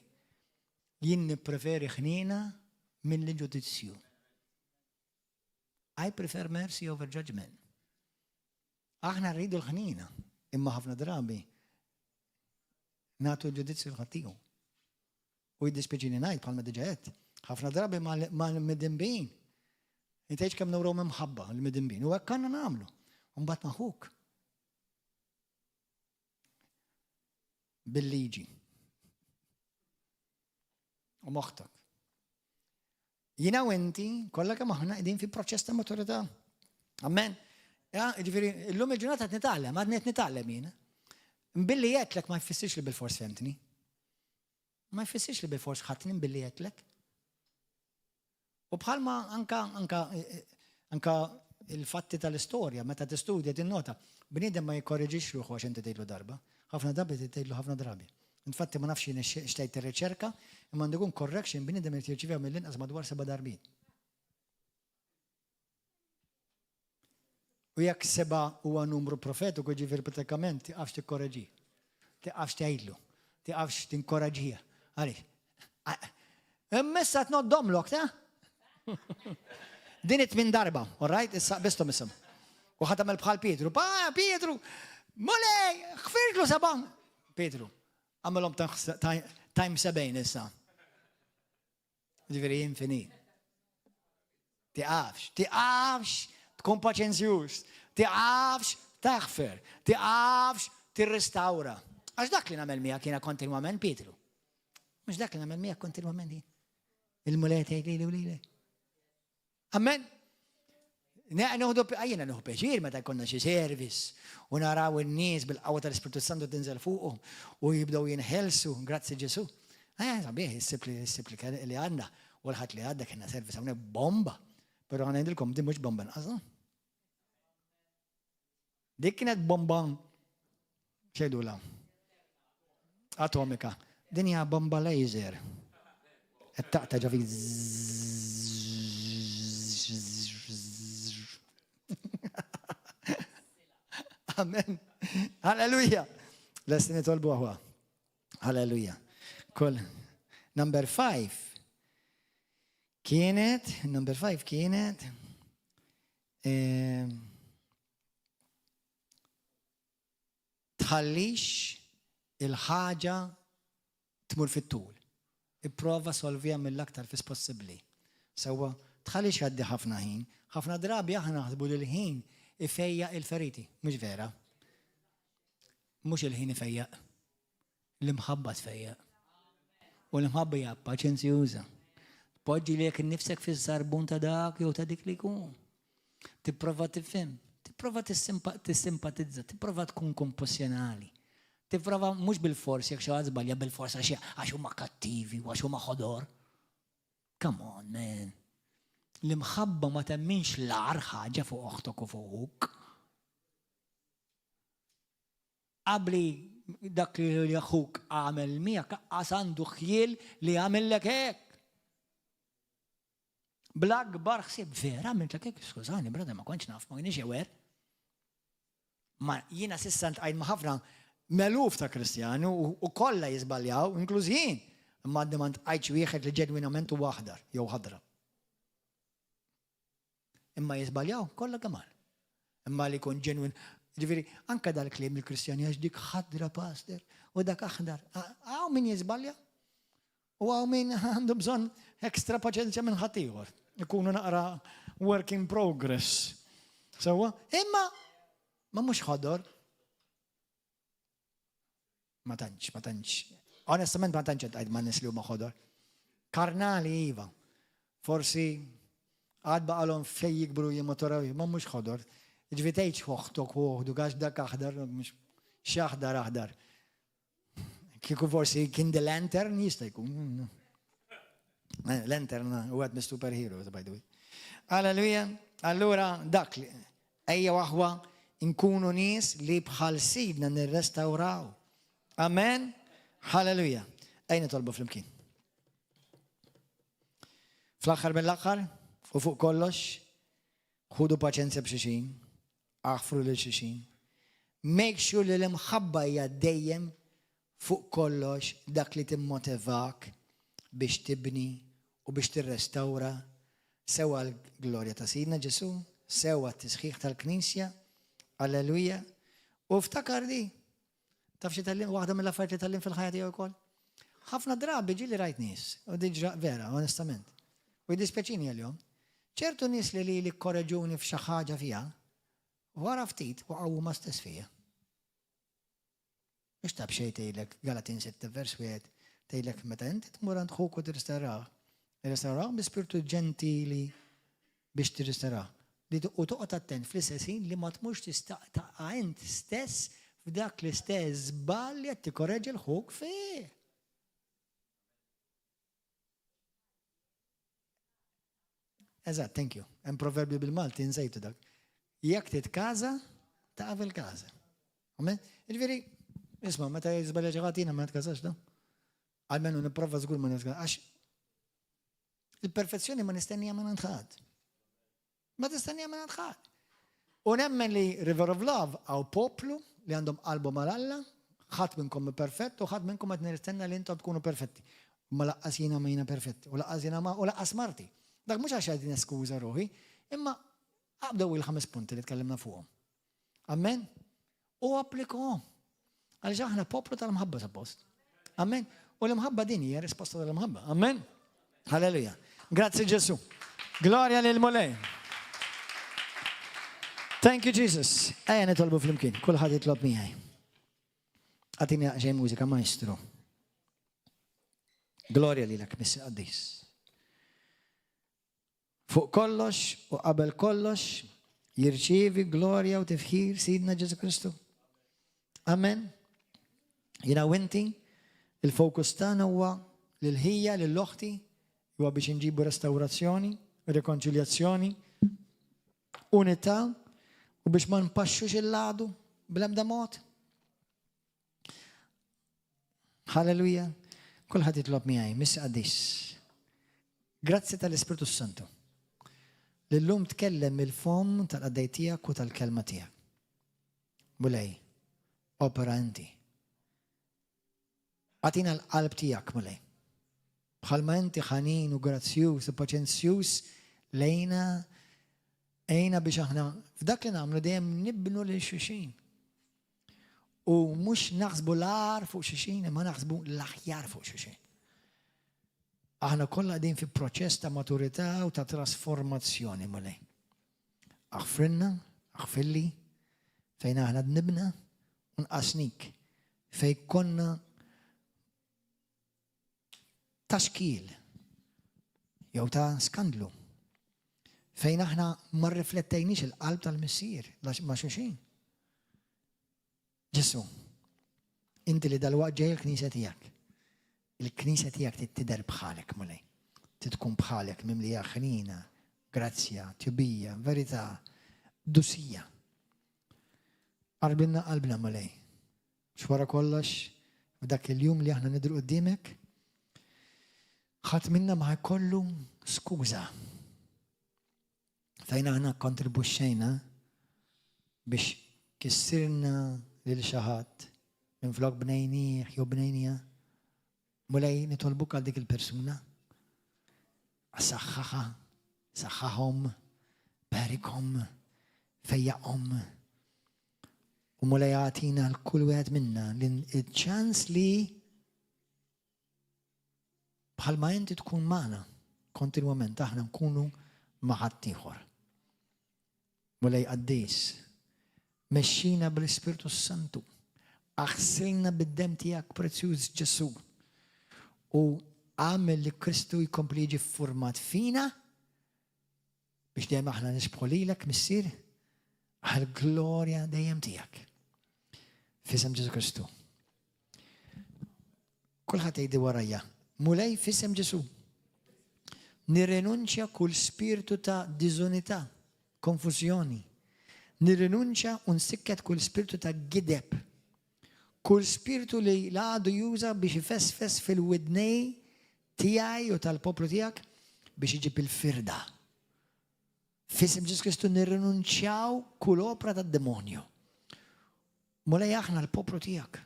Jien nippreferi ħnina minn l-ġudizzju. I prefer mercy over judgment. Aħna rridu l-ħnina, imma ħafna drabi nagħtu l-ġudizzju l-ħattiju. U jiddispjaċini ngħid bħalma diġà qed. Ħafna drabi mal-midinbin. Intejx kemm newrew mħabba l-midinbin. U hekk għandna nagħmlu. U mbagħad magħhuk. Bil-liġi. U moħħtek. Jina u inti, kollha kemm aħna qegħdin fi proċess ta' maturità. Amen. Ġifieri, llum il-ġurnata qed nitgħallem, għadni qed nitgħallem jiena. Mbilli jgħidlek ma jfissirx li bil-fors femtni. Ma jfissirx li bil-fors ħadtni mbilli jgħidlek. U bħalma anka il-fatti tal-istorja, meta tistudja tinnota, bniedem ma jkorreġix ruħu għax inti tgħidlu darba. Ħafna drabi tgħidlu ħafna drabi. Infatti ma nafx xtejt ir-riċerka, imma għandu jkun correction bniedem li tirċivew mill-inqas madwar 7 darbiet. U jekk 7 huwa numru profetiku ġifieri pratikament tiqafx tikkorreġih. Tiqafx tgħidlu, tiqafx tinkoraġġih. Għaliex. Immissa tnoddomlok, ta? Din 8 darba, all right? Issa bistom isem. U ħadd tagħmel bħal Pietru. Pietru! Mulej! Ħfirtlu saban! Pietru. Għamilhom time 7 issa. Ġifieri infinit. Tiqafx, tkun paċenzjuż, tiqafx taħfer, tiqafx tirrestawra. Għax dak li nagħmel miegħek kiena kontinwament Pietru. Mhux dak li nagħmel miegħek kontinwament din. Il-mulej tgħidli u lilek. Amen. Għajjena nuħu peċir meta jkollna xi service u naraw in-nies bil-qawwa tal-Ispiritu Santu tinżel fuqhom u jibdew jinħelsu, grazzi Ġesu. Sabiħ, is-sipli li għandna u l-ħadd li għadda kienna service hawnhekk bomba. Però ngħidilkom din mhux bomba nqasha. Dik kienet bomba xejdula. Atomika. Din hija bomba laser. Qed taqta' ġafi. Amen. Halleluja. Lesti nitolbu għahwa. Halleluja. Koll. Number 5 kienet tħallix il-ħaġa tmur fit-tul. Ipprova solvija mill-aktar fis possibbli. Sewwa tħallix għaddi ħafna ħin. Ħafna drabi aħna naħsbu li l-ħin ifejja il-feriti, mhux vera. Mhux il-ħin ifejja. L-imħabba tfejja. U l-imħabba hija paċenzjuża. Poġġi lek innifsek fiż-żarbun ta' dak jew ta' dik li jkun. Tipprova tifhem, tipprova tissimpatizza, tipprova tkun kompossjonali. Tipprova mhux bil-fors jekk xi ħadd żbalja bil-fors għax huma kattivi u għax huma ħodor. Come on, man. L-imħabba ma temminx l-ar ħaġa fuq oħtok u fuq. Qabli dak li aħuk għamel miegħek qaqqas għandu ħjiel li għamellek hekk. Bla kbar ħsieb vera għamiltlek hekk, skużani, brada ma kontx naf, ma kienx jewer. Ma jiena s'issa ntqajt ma' ħafna meluf ta' Kristjani u kollha jiżbaljaw, inkluż jien. Imma għaddi ma ntqajtx wieħed li ġenwinament huwa aħdar jew ħadra. Imma jizbaljaw, kollha kemm. Imma li jkun ġenwin, Ġifieri, anke dal-kliem il-Kristjani għax dik ħadra pastor u dak aħdar. Għaw min jiżbalja u għaw min għandu bżonn ekstra paċenzja minn ħadd ieħor. Ikunu naqra work in progress. Sewwa, imma ma mhux ħodor. Ma tantx. Onestament ma tantx qed ma' nies li huma ħodor. Karnali iva. Forsi għad baqalhom fej jikbru jimmotoraw, ma mhux ħodor. Ġifieri tgħid xoħtok uħdu għax dak aħdar, mhux x'aħdar aħdar. Kieku forsi kien the lantern jista' jkun. Lantern huwa għad superhero, by the way. Alleluja. Allura dak li ejja waħwa nkunu nies li bħal sidna nirrestawraw. Amen. Halleluja. Ejna tolbu flimkien. Fl-aħħar mill-aħħar u fuq kollox, ħudu paċenzja b'xixin, aħfru lil xixin. Make sure li l-imħabba hija dejjem fuq kollox dak li timmotivak biex tibni u biex tirrestawra sewa l-glorja ta' Sidna Ġesu, sewa t-tisħiħ tal-Knisja, alleluja, u ftakar di. Taf xi tallim waħda mill-affarijiet li tallim fil-ħajja tiegħu wkoll. Ħafna drabi ġieli rajt nies, u diġà vera, onestament. U jdispjaċini għal-jom. ċertu nies li korreġuni f'xi ħaġa fiha, wara ftit waqgħu ma stess fija. Mhux tab xejn tgħidlek Galatin 6 vers 1 tgħidlek meta inti tmur għand ħuk u tirrestawrah bi spiritu ġentili biex tirrestawrah. U toqgħod attent fl-istess ħin li ma tmurx tistaqta' int stess f'dak l-istess żball li qed tikkorreġi l-ħuk fih. Eżatt, thank you. Hemm proverbju bil-Malti nsejtu dak. Jekk titkaża, taqa' fil-każa. Amen? Jiġifieri, isma' meta jiżbalja xi ħadd jiena ma nitkażax da. Almenu nipprova żgur ma nitkażax. Għax il-perfezzjoni ma nistennija minn għand ħadd. Ma tistennija minn għand ħadd. U nemmen li River of Love għaw poplu li għandhom qalbu mal-Alla, ħadd minnkom perfett u ħadd minnkom qed nistenna li intom tkunu perfetti. Ma laqqas jiena ma jiena perfetti, u laqqas jiena ma u laqqas Marti. Dak mhux għax qegħdin eskuża ruħi, imma qabdew il-5 punti li tkellimna fuqhom. Amen? U applikuhom. Għaliex aħna poplu tal-mħabba suppost. Amen? U l-mħabba din hija risposta tal-mħabba. Amen? Halleluja. Grazzi Ġesu. Gloria lil Mulej. Thank you Jesus. Ejja nitolbu flimkien. Kulħadd jitlob miegħi. Għatini xejn mużika maestru. Gloria lilek Missi Qaddis. Fuq kollox u qabel kollox jirċievi glorja u tifħir Sidna Ġesu Kristu. Amen. Jiena u inti il-fokus tagħna huwa lil-ħija lill-oħti huwa biex inġibu restawrazzjoni, rekonċiljazzjoni, unità u biex ma npaxxux il-ladu bl-ebda mod. Halleluja. Kulħadd jitlob miegħi, Missi Qaddis. Grazzi tal-Ispiritu Santu. Lillum tkellem il-fom tal-qaddej tiegħek u tal-kelma tiegħek. Mulej, opera inti. Għatina l-qalb tiegħek, Mulej. Bħalma inti ħanin u grazzjuż u paċenzjuż lejna ejna biex aħna f'dak li nagħmlu dejjem nibnu lil xulxin. U mhux naħsbu l-ar fuq xulxin, imma naħsbu l-aħjar fuq xulxin. Aħna kollha qegħdin fi proċess ta' maturità u ta' trasformazzjoni Mulej. Aħfrinna, aħfilli, fejn aħna dnibna u nqasnik, fejn konna ta' xkil, jew ta' skandlu, fejn aħna ma rriflettejniex il-qalb tal-Missier ma' xulxin. Ġesu, inti li dal-waqt ġej il-Knisja tiegħek. Il-Knisja tiegħek tidher bħalek Mulej. Tkun bħalek mimlija ħnina, grazzja, tjubija, verità, dusija. Qalbna Mulej. Xwara kollox, f'dak il-jum li aħna nidru qudiemek, ħadd minna ma jkollu skuża. Fejn aħna kontribuxxejna biex kissirna lil xi ħadd minflok bnejnieh jew bnejnija. Mulej nitolbuk għal dik il-persuna. Saħħaha, saħħahom, barikhom, fejjaqhom. ومولا يعطينا الكل واحد منا الشانس لي بحال ما انت تكون معنا كونتينومنت احنا نكونوا مع حد اخر. مولا يقديس مشينا بالسبيرتو السانتو، اغسلنا بالدم تياك بريتيوس جسو، وعامل لكريستو يكمبلي يجي فورمات فينا باش دايما احنا نشبهوا ليلك مسير هالجلوريا دايم تياك في اسم جيسو كريستو. كل حتى يدي ورايا مولاي في اسم جيسو ni rinuncia col spirito ta disonità, confusioni, ni rinuncia un sikket col spirito ta gideb, col spirito li la għadu juża biex jifesfes fil-widnej tijaj u tal-poplu tijak biex iġib il-firda. Fisem Ġesu Kristu nirrinunċjaw kull opra tad-demonju. Mulej aħna l-poplu tijak.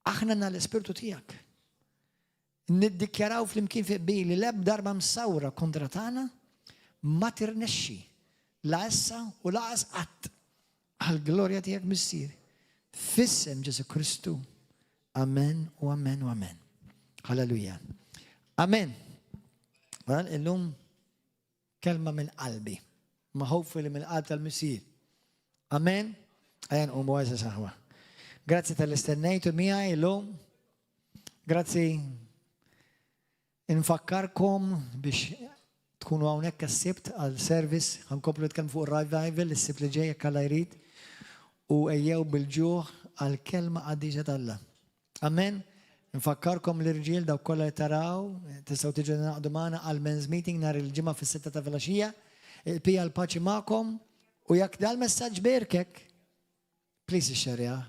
Aħna na l-spiritu tijak. Niddikjaraw fl-imkien fi qbil li l-eb darba msawra kontra tagħna ma tirnexxi la issa u laqas qatt għall-glorja tiegħek missier. Fissem Ġesu Kristu. Amen u amen u amen. Halleluja. Amen. Illum kelma minn qalbi. Ma hopefully minn qalb tal-missier. Amen. Ajan u mwajsa saħwa. Grazzi tal-istennejtu miegħi illum. Grazzi infakkarkom biex tkunu hawnhekk as-sibt għal service ħankomplu nitkellmu fuq revival is-sibt li ġej jekk Alla jrid u ejjew bil-ġuħ għal kelma qaddiġa tal-Alla. Amen. Infakkarkom l-irġiel daw kollha li taraw tistgħu tiġu naqdu magħna għal men's meeting nhar il-ġimgħa fis-6 ta' filgħaxija. Il-pija l-paċi magħkom u jekk dal-messaġġ berkek, please ixxerja.